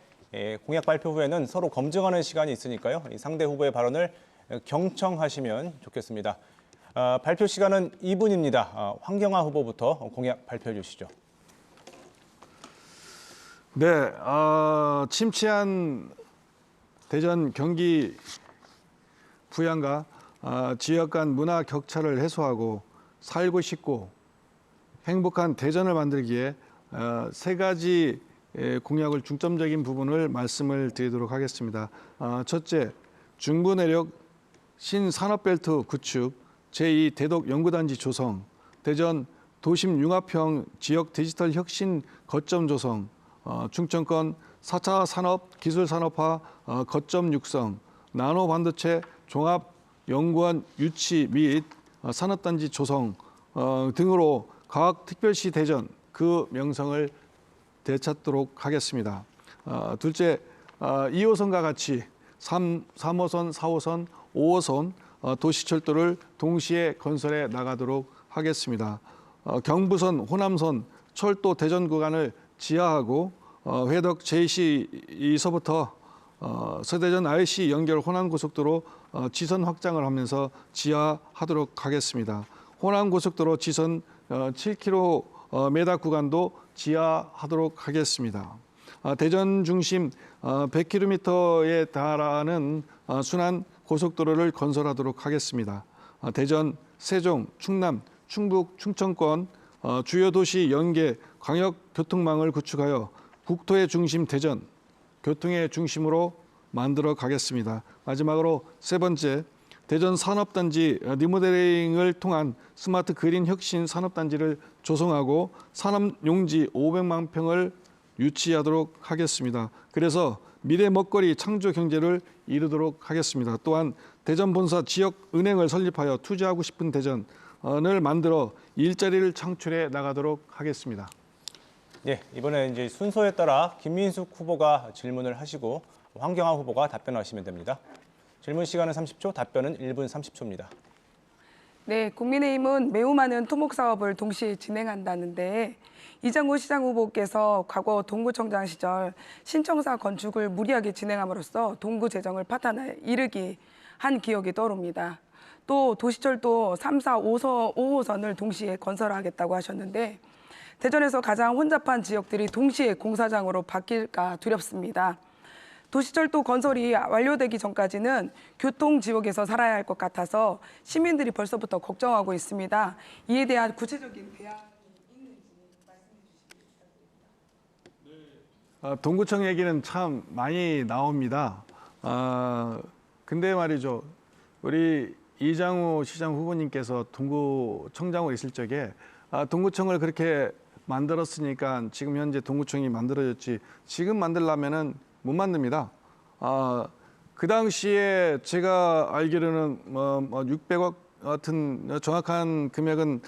공약 발표 후에는 서로 검증하는 시간이 있으니까요. 이 상대 후보의 발언을 경청하시면 좋겠습니다. 발표 시간은 2분입니다. 황경화 후보부터 공약 발표해 주시죠. 네, 침체한 대전 경기 부양과 지역 간 문화 격차를 해소하고 살고 싶고 행복한 대전을 만들기에 세 가지 공약을 중점적인 부분을 말씀을 드리도록 하겠습니다. 첫째, 중부 내륙 신산업벨트 구축, 제2 대덕 연구단지 조성, 대전 도심 융합형 지역 디지털 혁신 거점 조성, 충청권 4차 산업 기술 산업화 거점 육성, 나노 반도체 종합 연구원 유치 및 산업단지 조성 등으로 과학특별시 대전 그 명성을 되찾도록 하겠습니다. 둘째, 2호선과 같이 3호선, 4호선, 5호선 도시철도를 동시에 건설해 나가도록 하겠습니다. 경부선, 호남선, 철도 대전 구간을 지하하고 회덕 JC에서부터 서대전 IC 연결 호남고속도로 지선 확장을 하면서 지하하도록 하겠습니다. 호남고속도로 지선 7km 구간도 지하하도록 하겠습니다. 대전 중심 100km에 달하는 순환 고속도로를 건설하도록 하겠습니다. 대전, 세종, 충남, 충북, 충청권 주요 도시 연계 광역 교통망을 구축하여 국토의 중심 대전, 교통의 중심으로 만들어 가겠습니다. 마지막으로 세 번째, 대전 산업단지 리모델링을 통한 스마트 그린 혁신 산업단지를 조성하고 산업용지 500만 평을 유치하도록 하겠습니다. 그래서 미래 먹거리 창조 경제를 이루도록 하겠습니다. 또한 대전 본사 지역 은행을 설립하여 투자하고 싶은 대전을 만들어 일자리를 창출해 나가도록 하겠습니다. 예, 이번에 이제 순서에 따라 김민숙 후보가 질문을 하시고 황경화 후보가 답변하시면 됩니다. 질문 시간은 30초, 답변은 1분 30초입니다. 네, 국민의힘은 매우 많은 토목 사업을 동시에 진행한다는데 이장우 시장 후보께서 과거 동구청장 시절 신청사 건축을 무리하게 진행함으로써 동구 재정을 파탄에 이르게 한 기억이 떠오릅니다. 또 도시철도 3, 4, 5호선을 동시에 건설하겠다고 하셨는데 대전에서 가장 혼잡한 지역들이 동시에 공사장으로 바뀔까 두렵습니다. 도시철도 건설이 완료되기 전까지는 교통지옥에서 살아야 할 것 같아서 시민들이 벌써부터 걱정하고 있습니다. 이에 대한 구체적인 대안이 있는지 말씀해 주시기 동구청 얘기는 참 많이 나옵니다. 근데 말이죠. 우리 이장우 시장 후보님께서 동구청장으로 있을 적에 동구청을 그렇게 만들었으니까 지금 현재 동구청이 만들어졌지 지금 만들려면은 못 만듭니다. 그 당시에 제가 알기로는 600억 같은 정확한 금액은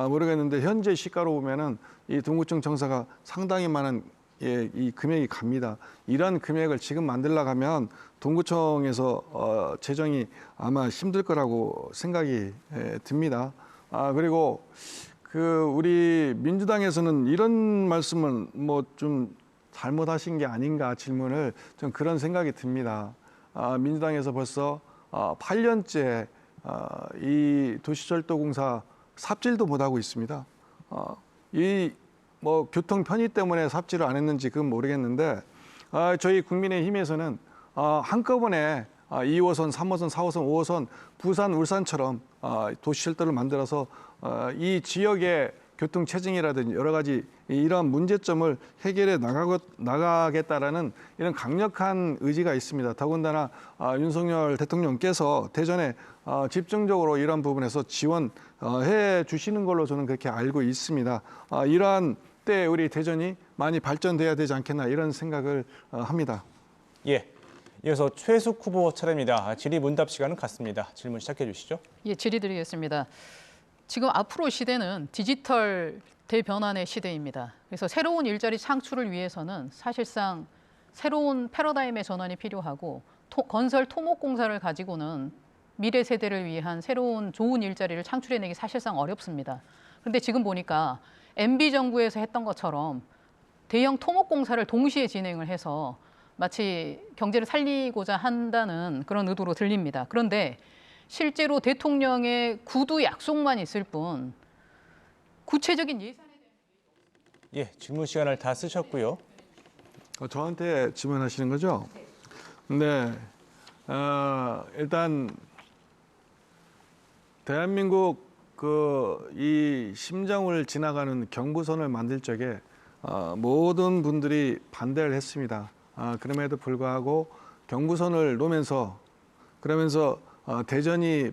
모르겠는데 현재 시가로 보면은 이 동구청 정사가 상당히 많은 이 금액이 갑니다. 이런 금액을 지금 만들려고 하면 동구청에서 재정이 아마 힘들 거라고 생각이 듭니다. 그리고 우리 민주당에서는 이런 말씀은 뭐 좀 잘못하신 게 아닌가 질문을 좀 그런 생각이 듭니다. 민주당에서 벌써 8년째 이 도시철도공사 삽질도 못하고 있습니다. 이 뭐 교통 편의 때문에 삽질을 안 했는지 그건 모르겠는데 저희 국민의힘에서는 한꺼번에 2호선, 3호선, 4호선, 5호선 부산, 울산처럼 도시철도를 만들어서 이 지역의 교통 체증이라든지 여러 가지 이러한 문제점을 해결해 나가겠다라는 이런 강력한 의지가 있습니다. 더군다나 윤석열 대통령께서 대전에 집중적으로 이러한 부분에서 지원해 주시는 걸로 저는 그렇게 알고 있습니다. 이러한 때 우리 대전이 많이 발전돼야 되지 않겠나 이런 생각을 합니다. 예, 이어서 최숙 후보 차례입니다. 질의문답 시간은 같습니다. 질문 시작해 주시죠. 예, 질의드리겠습니다. 지금 앞으로 시대는 디지털 대변환의 시대입니다. 그래서 새로운 일자리 창출을 위해서는 사실상 새로운 패러다임의 전환이 필요하고 건설 토목공사를 가지고는 미래 세대를 위한 새로운 좋은 일자리를 창출해내기 사실상 어렵습니다. 그런데 지금 보니까 MB 정부에서 했던 것처럼 대형 토목공사를 동시에 진행을 해서 마치 경제를 살리고자 한다는 그런 의도로 들립니다. 그런데 실제로 대통령의 구두 약속만 있을 뿐 구체적인 예산에 대한 예, 질문 시간을 다 쓰셨고요. 저한테 질문하시는 거죠? 네. 일단 대한민국 이 심정을 지나가는 경부선을 만들 적에 모든 분들이 반대를 했습니다. 그럼에도 불구하고 경부선을 놓으면서 그러면서 대전이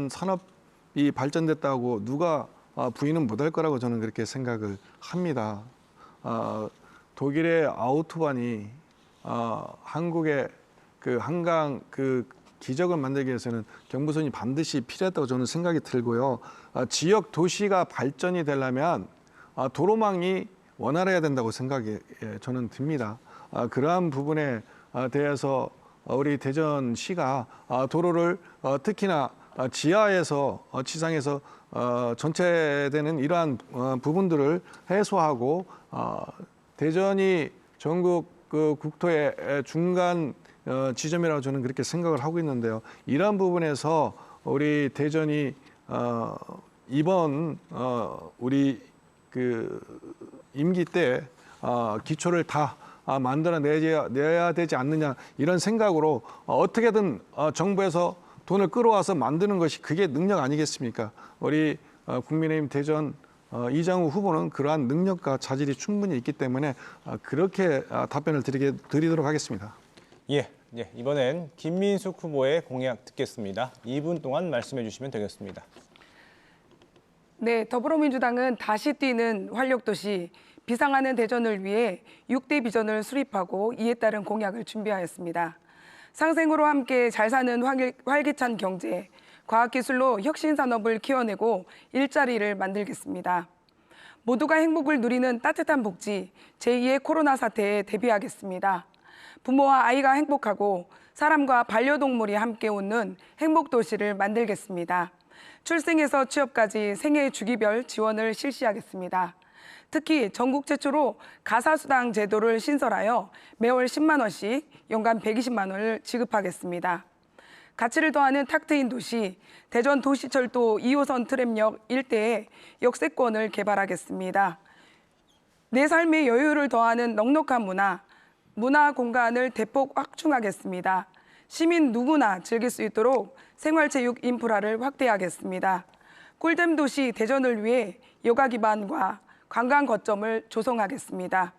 산업이 발전됐다고 누가 부인은 못할 거라고 저는 그렇게 생각을 합니다. 독일의 아우토반이 한국의 그 한강 그 기적을 만들기 위해서는 경부선이 반드시 필요했다고 저는 생각이 들고요. 지역 도시가 발전이 되려면 도로망이 원활해야 된다고 생각이 저는 듭니다. 그러한 부분에 대해서 우리 대전시가 도로를 특히나 지하에서 지상에서 전체되는 이러한 부분들을 해소하고 대전이 전국 그 국토의 중간 지점이라고 저는 그렇게 생각을 하고 있는데요. 이러한 부분에서 우리 대전이 이번 우리 그 임기 때 기초를 다 만들어내야 되지 않느냐 이런 생각으로 어떻게든 정부에서 돈을 끌어와서 만드는 것이 그게 능력 아니겠습니까? 우리 국민의힘 대전 이장우 후보는 그러한 능력과 자질이 충분히 있기 때문에 그렇게 답변을 드리도록 하겠습니다. 예, 이번엔 김민숙 후보의 공약 듣겠습니다. 2분 동안 말씀해 주시면 되겠습니다. 네, 더불어민주당은 다시 뛰는 활력도시 비상하는 대전을 위해 6대 비전을 수립하고 이에 따른 공약을 준비하였습니다. 상생으로 함께 잘 사는 활기찬 경제, 과학기술로 혁신산업을 키워내고 일자리를 만들겠습니다. 모두가 행복을 누리는 따뜻한 복지, 제2의 코로나 사태에 대비하겠습니다. 부모와 아이가 행복하고 사람과 반려동물이 함께 웃는 행복도시를 만들겠습니다. 출생에서 취업까지 생애 주기별 지원을 실시하겠습니다. 특히 전국 최초로 가사수당 제도를 신설하여 매월 10만 원씩 연간 120만 원을 지급하겠습니다. 가치를 더하는 탁 트인 도시, 대전 도시철도 2호선 트램역 일대에 역세권을 개발하겠습니다. 내 삶의 여유를 더하는 넉넉한 문화 공간을 대폭 확충하겠습니다. 시민 누구나 즐길 수 있도록 생활체육 인프라를 확대하겠습니다. 꿀잼 도시 대전을 위해 여가 기반과 관광 거점을 조성하겠습니다.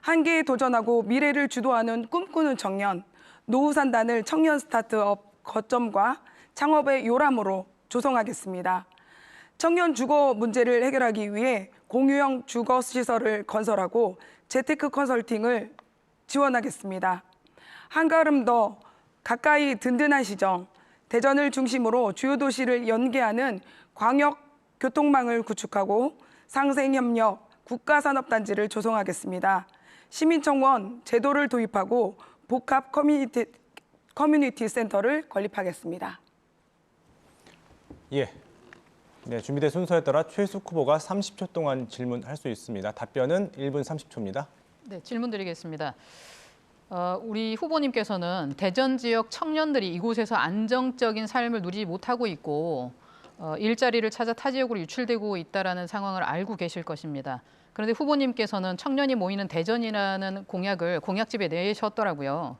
한계에 도전하고 미래를 주도하는 꿈꾸는 청년, 노후 산단을 청년 스타트업 거점과 창업의 요람으로 조성하겠습니다. 청년 주거 문제를 해결하기 위해 공유형 주거 시설을 건설하고 재테크 컨설팅을 지원하겠습니다. 한 걸음 더 가까이 든든한 시정, 대전을 중심으로 주요 도시를 연계하는 광역 교통망을 구축하고 상생협력 국가산업단지를 조성하겠습니다. 시민청원 제도를 도입하고 복합 커뮤니티 센터를 건립하겠습니다. 예. 네, 준비된 순서에 따라 최숙 후보가 30초 동안 질문할 수 있습니다. 답변은 1분 30초입니다. 네, 질문 드리겠습니다. 우리 후보님께서는 대전 지역 청년들이 이곳에서 안정적인 삶을 누리지 못하고 있고 일자리를 찾아 타 지역으로 유출되고 있다는 상황을 알고 계실 것입니다. 그런데 후보님께서는 청년이 모이는 대전이라는 공약을 공약집에 내셨더라고요.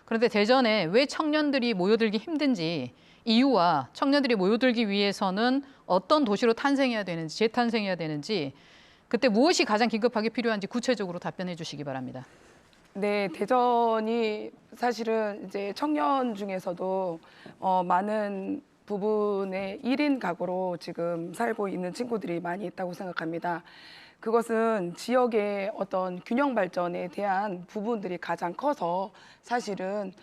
그런데 대전에 왜 청년들이 모여들기 힘든지 이유와 청년들이 모여들기 위해서는 어떤 도시로 탄생해야 되는지, 재탄생해야 되는지 그때 무엇이 가장 긴급하게 필요한지 구체적으로 답변해 주시기 바랍니다. 네, 대전이 사실은 이제 청년 중에서도 많은 부분의 1인 가구로 지금 살고 있는 친구들이 많이 있다고 생각합니다. 그것은 지역의 어떤 균형 발전에 대한 부분들이 가장 커서 사실은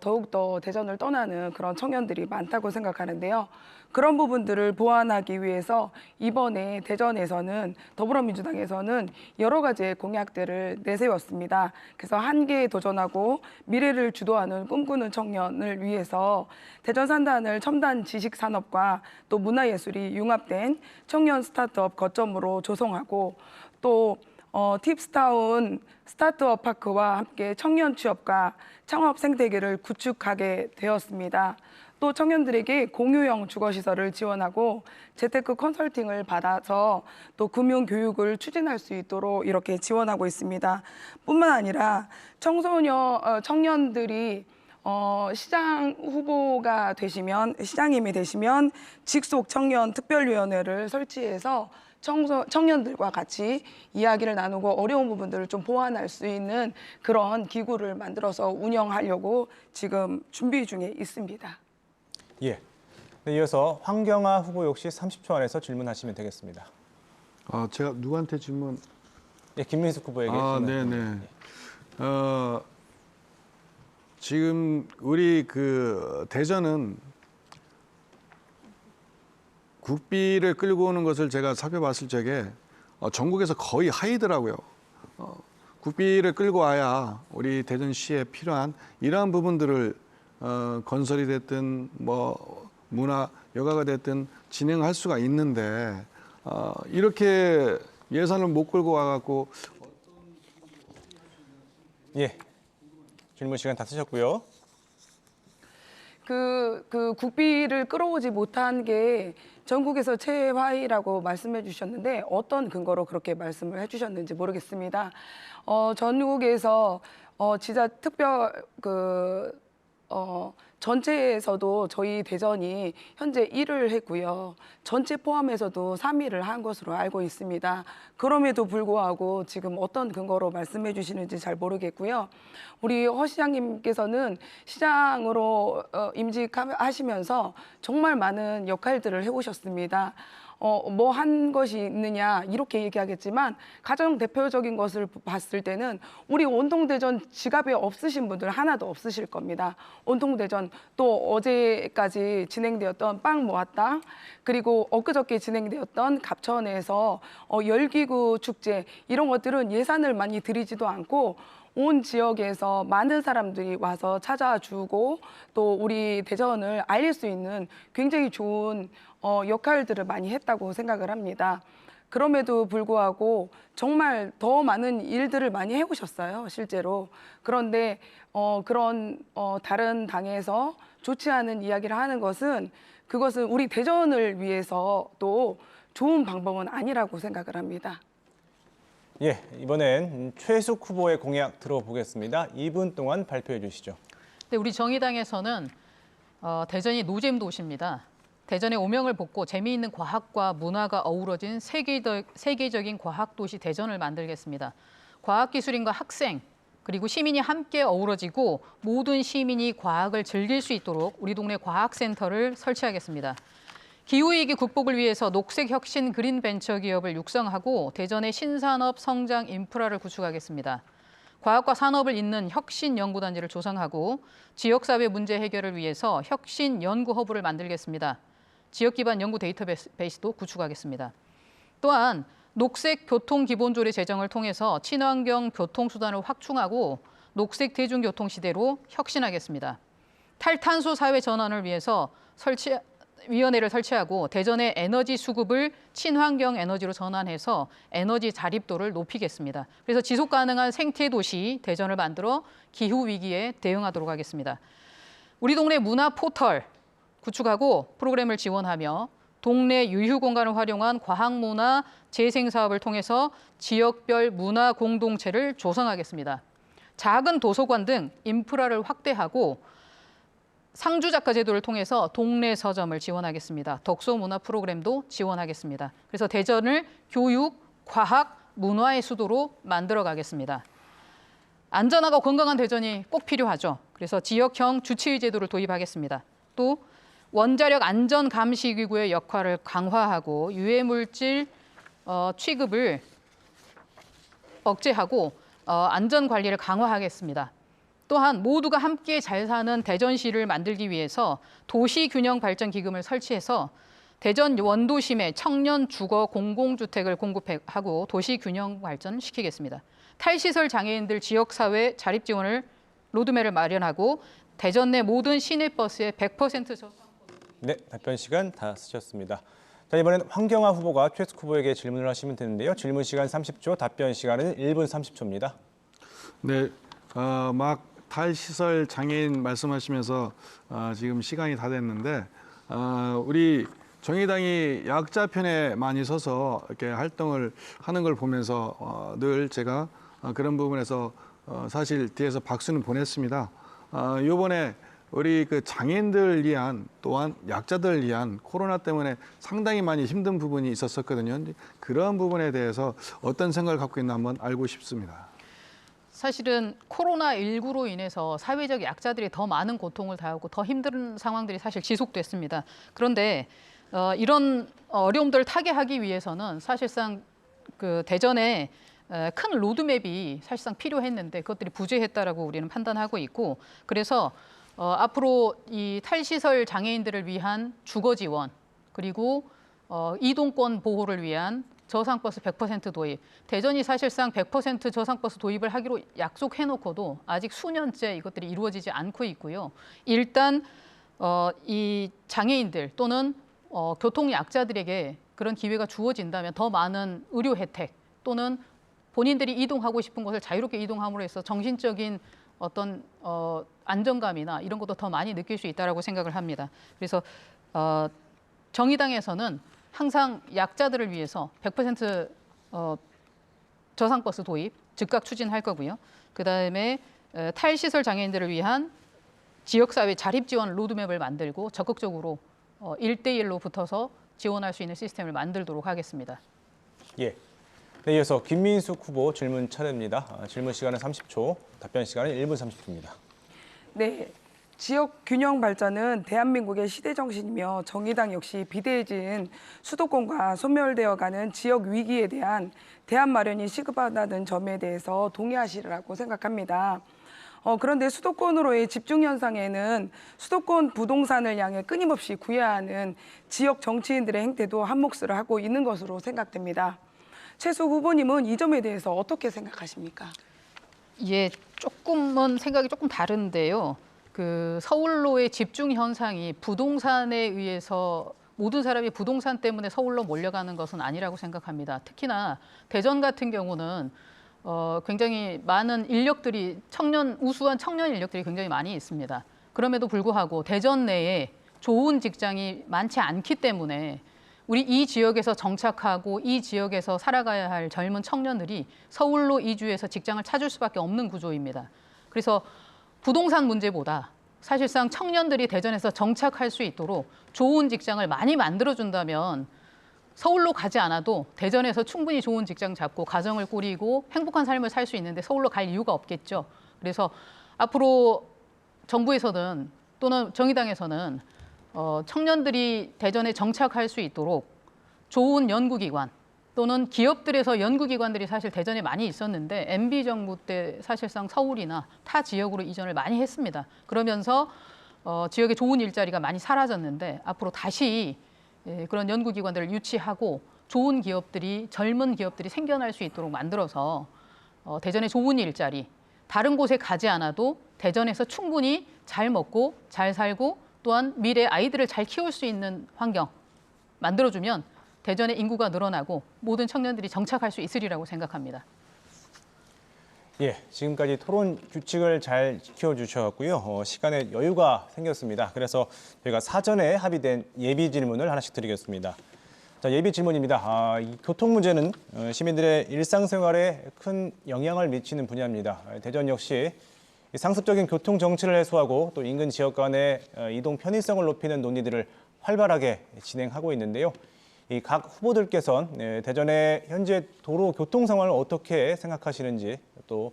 더욱더 대전을 떠나는 그런 청년들이 많다고 생각하는데요. 그런 부분들을 보완하기 위해서 이번에 대전에서는 더불어민주당에서는 여러 가지의 공약들을 내세웠습니다. 그래서 한계에 도전하고 미래를 주도하는 꿈꾸는 청년을 위해서 대전 산단을 첨단 지식 산업과 또 문화예술이 융합된 청년 스타트업 거점으로 조성하고 또 팁스타운 스타트업 파크와 함께 청년 취업과 창업 생태계를 구축하게 되었습니다. 또 청년들에게 공유형 주거시설을 지원하고 재테크 컨설팅을 받아서 또 금융 교육을 추진할 수 있도록 이렇게 지원하고 있습니다. 뿐만 아니라 청년들이 시장 후보가 되시면, 시장님이 되시면 직속 청년 특별위원회를 설치해서 청년들과 같이 이야기를 나누고 어려운 부분들을 좀 보완할 수 있는 그런 기구를 만들어서 운영하려고 지금 준비 중에 있습니다. 예. 네, 이어서 황경아 후보 역시 30초 안에서 질문하시면 되겠습니다. 제가 누구한테 질문? 예, 김민숙 후보에게 질문. 네네. 지금 우리 그 대전은 국비를 끌고 오는 것을 제가 살펴봤을 적에 전국에서 거의 하이더라고요. 국비를 끌고 와야 우리 대전시에 필요한 이러한 부분들을 건설이 됐든 뭐 문화 여가가 됐든 진행할 수가 있는데 이렇게 예산을 못 끌고 와갖고 예. 질문 시간 다 쓰셨고요. 그 국비를 끌어오지 못한 게 전국에서 최하위라고 말씀해 주셨는데 어떤 근거로 그렇게 말씀을 해 주셨는지 모르겠습니다. 전국에서 진짜 전체에서도 저희 대전이 현재 1위를 했고요. 전체 포함해서도 3위를 한 것으로 알고 있습니다. 그럼에도 불구하고 지금 어떤 근거로 말씀해 주시는지 잘 모르겠고요. 우리 허 시장님께서는 시장으로 임직하시면서 정말 많은 역할들을 해오셨습니다. 뭐 한 것이 있느냐 이렇게 얘기하겠지만 가장 대표적인 것을 봤을 때는 우리 온통대전 지갑에 없으신 분들 하나도 없으실 겁니다. 온통대전 또 어제까지 진행되었던 빵 모았다 그리고 엊그저께 진행되었던 갑천에서 열기구 축제 이런 것들은 예산을 많이 들이지도 않고 온 지역에서 많은 사람들이 와서 찾아주고 또 우리 대전을 알릴 수 있는 굉장히 좋은 역할들을 많이 했다고 생각을 합니다. 그럼에도 불구하고 정말 더 많은 일들을 많이 해오셨어요, 실제로. 그런데 그런 다른 당에서 좋지 않은 이야기를 하는 것은 그것은 우리 대전을 위해서도 좋은 방법은 아니라고 생각을 합니다. 예, 이번엔 최숙 후보의 공약 들어보겠습니다. 2분 동안 발표해 주시죠. 네, 우리 정의당에서는 대전이 노잼 도시입니다. 대전의 오명을 벗고 재미있는 과학과 문화가 어우러진 세계적인 과학도시 대전을 만들겠습니다. 과학기술인과 학생, 그리고 시민이 함께 어우러지고 모든 시민이 과학을 즐길 수 있도록 우리 동네 과학센터를 설치하겠습니다. 기후위기 극복을 위해서 녹색혁신 그린벤처기업을 육성하고 대전의 신산업 성장 인프라를 구축하겠습니다. 과학과 산업을 잇는 혁신연구단지를 조성하고 지역사회 문제 해결을 위해서 혁신연구허브를 만들겠습니다. 지역 기반 연구 데이터베이스도 구축하겠습니다. 또한 녹색 교통기본조례 제정을 통해서 친환경 교통수단을 확충하고 녹색 대중교통 시대로 혁신하겠습니다. 탈탄소 사회 전환을 위해서 위원회를 설치하고 대전의 에너지 수급을 친환경 에너지로 전환해서 에너지 자립도를 높이겠습니다. 그래서 지속 가능한 생태 도시 대전을 만들어 기후 위기에 대응하도록 하겠습니다. 우리 동네 문화 포털 구축하고 프로그램을 지원하며 동네 유휴 공간을 활용한 과학문화 재생 사업을 통해서 지역별 문화 공동체를 조성하겠습니다. 작은 도서관 등 인프라를 확대하고 상주작가 제도를 통해서 동네 서점을 지원하겠습니다. 독서문화 프로그램도 지원하겠습니다. 그래서 대전을 교육, 과학, 문화의 수도로 만들어가겠습니다. 안전하고 건강한 대전이 꼭 필요하죠. 그래서 지역형 주치의 제도를 도입하겠습니다. 또 원자력 안전감시기구의 역할을 강화하고 유해물질 취급을 억제하고 안전관리를 강화하겠습니다. 또한 모두가 함께 잘 사는 대전시를 만들기 위해서 도시균형발전기금을 설치해서 대전 원도심에 청년 주거 공공주택을 공급하고 도시균형발전시키겠습니다. 탈시설 장애인들 지역사회 자립지원을 로드맵을 마련하고 대전 내 모든 시내버스에 100% 저상. 네, 답변 시간 다 쓰셨습니다. 자, 이번엔 황경아 후보가 최숙 후보에게 질문을 하시면 되는데요. 질문 시간 30초, 답변 시간은 1분 30초입니다. 네, 막 탈시설 장애인 말씀하시면서 지금 시간이 다 됐는데 우리 정의당이 약자 편에 많이 서서 이렇게 활동을 하는 걸 보면서 늘 제가 그런 부분에서 사실 뒤에서 박수는 보냈습니다. 이번에 우리 그 장애인들 위한 또한 약자들 위한 코로나 때문에 상당히 많이 힘든 부분이 있었거든요. 그런 부분에 대해서 어떤 생각을 갖고 있나 한번 알고 싶습니다. 사실은 코로나19로 인해서 사회적 약자들이 더 많은 고통을 당하고 더 힘든 상황들이 사실 지속됐습니다. 그런데 이런 어려움들을 타개하기 위해서는 사실상 그 대전에 큰 로드맵이 사실상 필요했는데 그것들이 부재했다라고 우리는 판단하고 있고, 그래서 앞으로 이 탈시설 장애인들을 위한 주거 지원, 그리고 이동권 보호를 위한 저상버스 100% 도입. 대전이 사실상 100% 저상버스 도입을 하기로 약속해놓고도 아직 수년째 이것들이 이루어지지 않고 있고요. 일단 이 장애인들 또는 교통 약자들에게 그런 기회가 주어진다면 더 많은 의료 혜택 또는 본인들이 이동하고 싶은 곳을 자유롭게 이동함으로 해서 정신적인 어떤 안정감이나 이런 것도 더 많이 느낄 수 있다라고 생각을 합니다. 그래서 정의당에서는 항상 약자들을 위해서 100% 저상버스 도입 즉각 추진할 거고요. 그다음에 탈시설 장애인들을 위한 지역사회 자립지원 로드맵을 만들고 적극적으로 1대1로 붙어서 지원할 수 있는 시스템을 만들도록 하겠습니다. 예. 네, 이어서 김민숙 후보 질문 차례입니다. 질문 시간은 30초, 답변 시간은 1분 30초입니다. 네, 지역 균형 발전은 대한민국의 시대 정신이며 정의당 역시 비대해진 수도권과 소멸되어가는 지역 위기에 대한 대안 마련이 시급하다는 점에 대해서 동의하시리라고 생각합니다. 그런데 수도권으로의 집중 현상에는 수도권 부동산을 향해 끊임없이 구애하는 지역 정치인들의 행태도 한몫을 하고 있는 것으로 생각됩니다. 최수 후보님은 이 점에 대해서 어떻게 생각하십니까? 예, 조금은 생각이 조금 다른데요. 그 서울로의 집중 현상이 부동산에 의해서 모든 사람이 부동산 때문에 서울로 몰려가는 것은 아니라고 생각합니다. 특히나 대전 같은 경우는 굉장히 많은 인력들이 우수한 청년 인력들이 굉장히 많이 있습니다. 그럼에도 불구하고 대전 내에 좋은 직장이 많지 않기 때문에 우리 이 지역에서 정착하고 이 지역에서 살아가야 할 젊은 청년들이 서울로 이주해서 직장을 찾을 수밖에 없는 구조입니다. 그래서 부동산 문제보다 사실상 청년들이 대전에서 정착할 수 있도록 좋은 직장을 많이 만들어준다면 서울로 가지 않아도 대전에서 충분히 좋은 직장 잡고 가정을 꾸리고 행복한 삶을 살 수 있는데 서울로 갈 이유가 없겠죠. 그래서 앞으로 정부에서는 또는 정의당에서는 청년들이 대전에 정착할 수 있도록 좋은 연구기관 또는 기업들에서 연구기관들이 사실 대전에 많이 있었는데 MB 정부 때 사실상 서울이나 타 지역으로 이전을 많이 했습니다. 그러면서 지역에 좋은 일자리가 많이 사라졌는데 앞으로 다시 그런 연구기관들을 유치하고 좋은 기업들이 젊은 기업들이 생겨날 수 있도록 만들어서 대전에 좋은 일자리, 다른 곳에 가지 않아도 대전에서 충분히 잘 먹고 잘 살고 또한 미래 아이들을 잘 키울 수 있는 환경 만들어주면 대전의 인구가 늘어나고 모든 청년들이 정착할 수 있으리라고 생각합니다. 예, 지금까지 토론 규칙을 잘 지켜주셨고요. 시간에 여유가 생겼습니다. 그래서 저희가 사전에 합의된 예비 질문을 하나씩 드리겠습니다. 자, 예비 질문입니다. 이 교통 문제는 시민들의 일상생활에 큰 영향을 미치는 분야입니다. 대전 역시 상습적인 교통 정체를 해소하고 또 인근 지역 간의 이동 편의성을 높이는 논의들을 활발하게 진행하고 있는데요. 이 각 후보들께서는 대전의 현재 도로 교통 상황을 어떻게 생각하시는지 또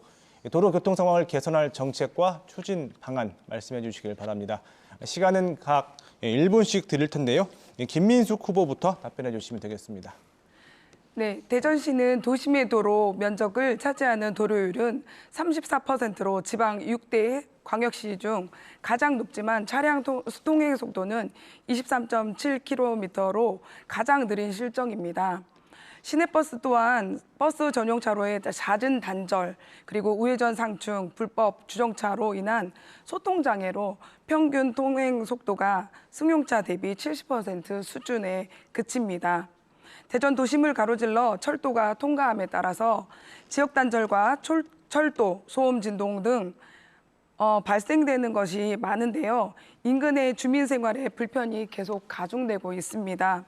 도로 교통 상황을 개선할 정책과 추진 방안 말씀해 주시길 바랍니다. 시간은 각 1분씩 드릴 텐데요. 김민숙 후보부터 답변해 주시면 되겠습니다. 네, 대전시는 도심의 도로 면적을 차지하는 도로율은 34%로 지방 6대 광역시 중 가장 높지만 차량 통행 속도는 23.7km로 가장 느린 실정입니다. 시내버스 또한 버스 전용차로의 잦은 단절, 그리고 우회전 상충, 불법 주정차로 인한 소통장애로 평균 통행 속도가 승용차 대비 70% 수준에 그칩니다. 대전 도심을 가로질러 철도가 통과함에 따라서 지역 단절과 철도, 소음 진동 등 발생되는 것이 많은데요. 인근의 주민 생활에 불편이 계속 가중되고 있습니다.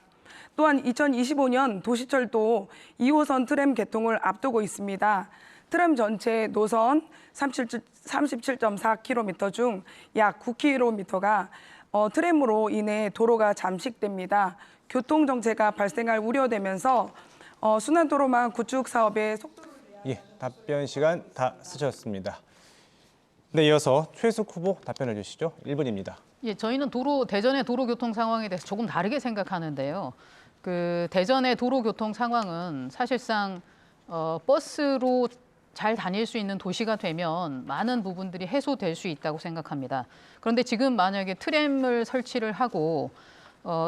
또한 2025년 도시철도 2호선 트램 개통을 앞두고 있습니다. 트램 전체 노선 37.4km 중 약 9km가 트램으로 인해 도로가 잠식됩니다. 교통정체가 발생할 우려되면서 순환도로망 구축 사업의 속도를 내야 예, 답변 시간 다 쓰셨습니다. 네, 이어서 최숙 후보 답변해 주시죠. 1분입니다. 예, 저희는 대전의 도로교통 상황에 대해서 조금 다르게 생각하는데요. 대전의 도로교통 상황은 사실상 버스로 잘 다닐 수 있는 도시가 되면 많은 부분들이 해소될 수 있다고 생각합니다. 그런데 지금 만약에 트램을 설치를 하고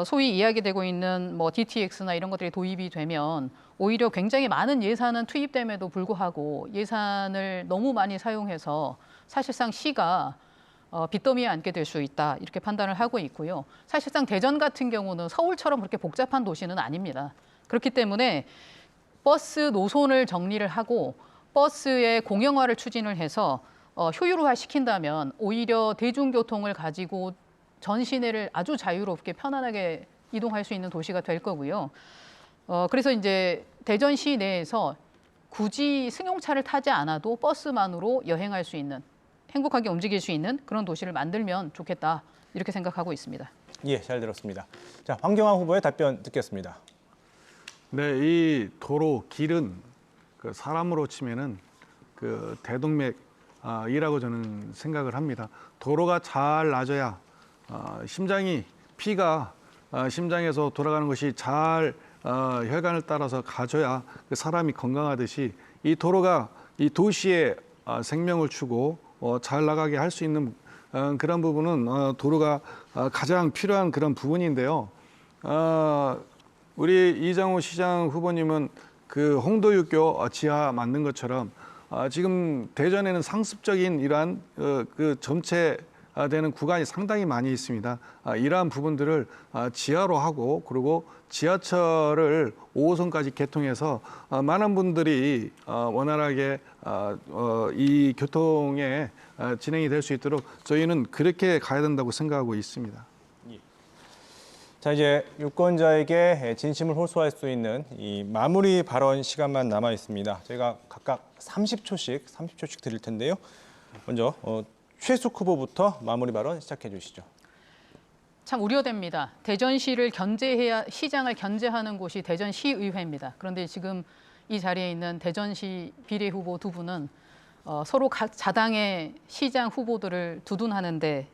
소위 이야기되고 있는 DTX나 이런 것들이 도입이 되면 오히려 굉장히 많은 예산은 투입됨에도 불구하고 예산을 너무 많이 사용해서 사실상 시가 빚더미에 앉게 될 수 있다 이렇게 판단을 하고 있고요. 사실상 대전 같은 경우는 서울처럼 그렇게 복잡한 도시는 아닙니다. 그렇기 때문에 버스 노선을 정리를 하고 버스의 공영화를 추진을 해서 효율화 시킨다면 오히려 대중교통을 가지고 전 시내를 아주 자유롭게 편안하게 이동할 수 있는 도시가 될 거고요. 그래서 이제 대전 시내에서 굳이 승용차를 타지 않아도 버스만으로 여행할 수 있는 행복하게 움직일 수 있는 그런 도시를 만들면 좋겠다 이렇게 생각하고 있습니다. 예, 잘 들었습니다. 자, 황경화 후보의 답변 듣겠습니다. 네, 이 도로 길은 사람으로 치면은 대동맥이라고 저는 생각을 합니다. 도로가 잘 나져야 피가 심장에서 돌아가는 것이 잘 혈관을 따라서 가져야 사람이 건강하듯이 이 도로가 이 도시의 생명을 주고 잘 나가게 할 수 있는 그런 부분은 도로가 가장 필요한 그런 부분인데요. 우리 이장호 시장 후보님은 홍도육교 지하 만든 것처럼 지금 대전에는 상습적인 이러한 점체되는 구간이 상당히 많이 있습니다. 이러한 부분들을 지하로 하고 그리고 지하철을 5호선까지 개통해서 많은 분들이 원활하게 이 교통에 진행이 될 수 있도록 저희는 그렇게 가야 된다고 생각하고 있습니다. 자, 이제 유권자에게 진심을 호소할 수 있는 이 마무리 발언 시간만 남아 있습니다. 저희가 각각 30초씩 드릴 텐데요. 먼저 최숙 후보부터 마무리 발언 시작해 주시죠. 참 우려됩니다. 대전시를 시장을 견제하는 곳이 대전시의회입니다. 그런데 지금 이 자리에 있는 대전시 비례 후보 두 분은 서로 각 자당의 시장 후보들을 두둔하는 데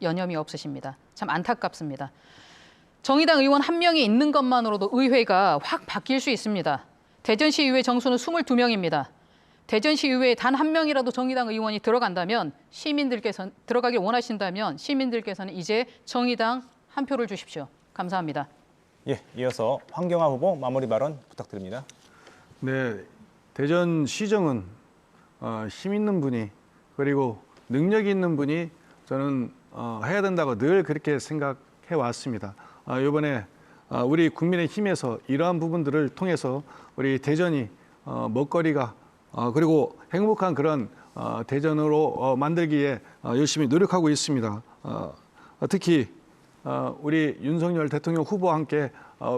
여념이 없으십니다. 참 안타깝습니다. 정의당 의원 한 명이 있는 것만으로도 의회가 확 바뀔 수 있습니다. 대전시의회 정수는 22명입니다. 대전시의회에 단 한 명이라도 정의당 의원이 들어가길 원하신다면 시민들께서는 이제 정의당 한 표를 주십시오. 감사합니다. 예, 이어서 황경화 후보 마무리 발언 부탁드립니다. 네, 대전시정은 힘 있는 분이 그리고 능력 있는 분이 저는 해야 된다고 늘 그렇게 생각해 왔습니다. 이번에 우리 국민의힘에서 이러한 부분들을 통해서 우리 대전이 먹거리가 그리고 행복한 그런 대전으로 만들기에 열심히 노력하고 있습니다. 특히 우리 윤석열 대통령 후보와 함께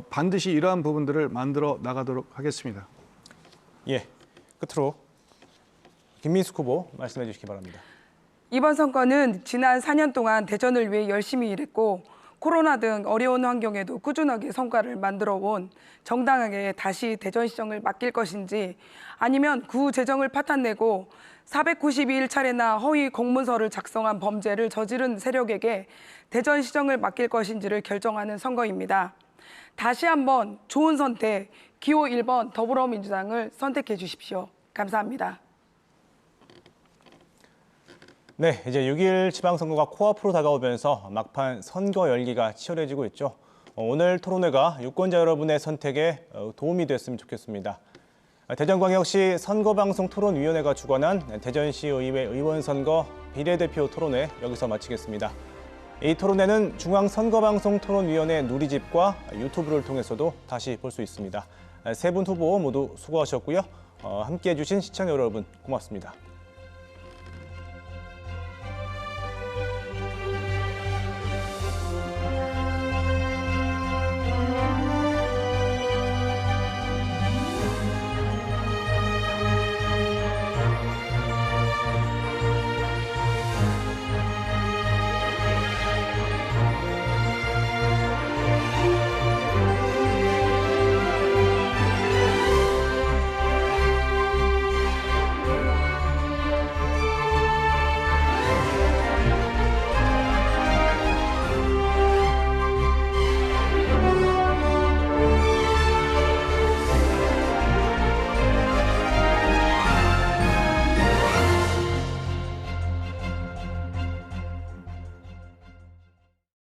반드시 이러한 부분들을 만들어 나가도록 하겠습니다. 예, 끝으로 김민숙 후보 말씀해 주시기 바랍니다. 이번 선거는 지난 4년 동안 대전을 위해 열심히 일했고 코로나 등 어려운 환경에도 꾸준하게 성과를 만들어 온 정당에게 다시 대전시정을 맡길 것인지 아니면 구 재정을 파탄내고 492일차례나 허위 공문서를 작성한 범죄를 저지른 세력에게 대전시정을 맡길 것인지를 결정하는 선거입니다. 다시 한번 좋은 선택, 기호 1번 더불어민주당을 선택해 주십시오. 감사합니다. 네, 이제 6일 지방선거가 코앞으로 다가오면서 막판 선거 열기가 치열해지고 있죠. 오늘 토론회가 유권자 여러분의 선택에 도움이 됐으면 좋겠습니다. 대전광역시 선거방송토론위원회가 주관한 대전시의회 의원선거 비례대표 토론회 여기서 마치겠습니다. 이 토론회는 중앙선거방송토론위원회 누리집과 유튜브를 통해서도 다시 볼 수 있습니다. 세 분 후보 모두 수고하셨고요. 함께해 주신 시청자 여러분 고맙습니다.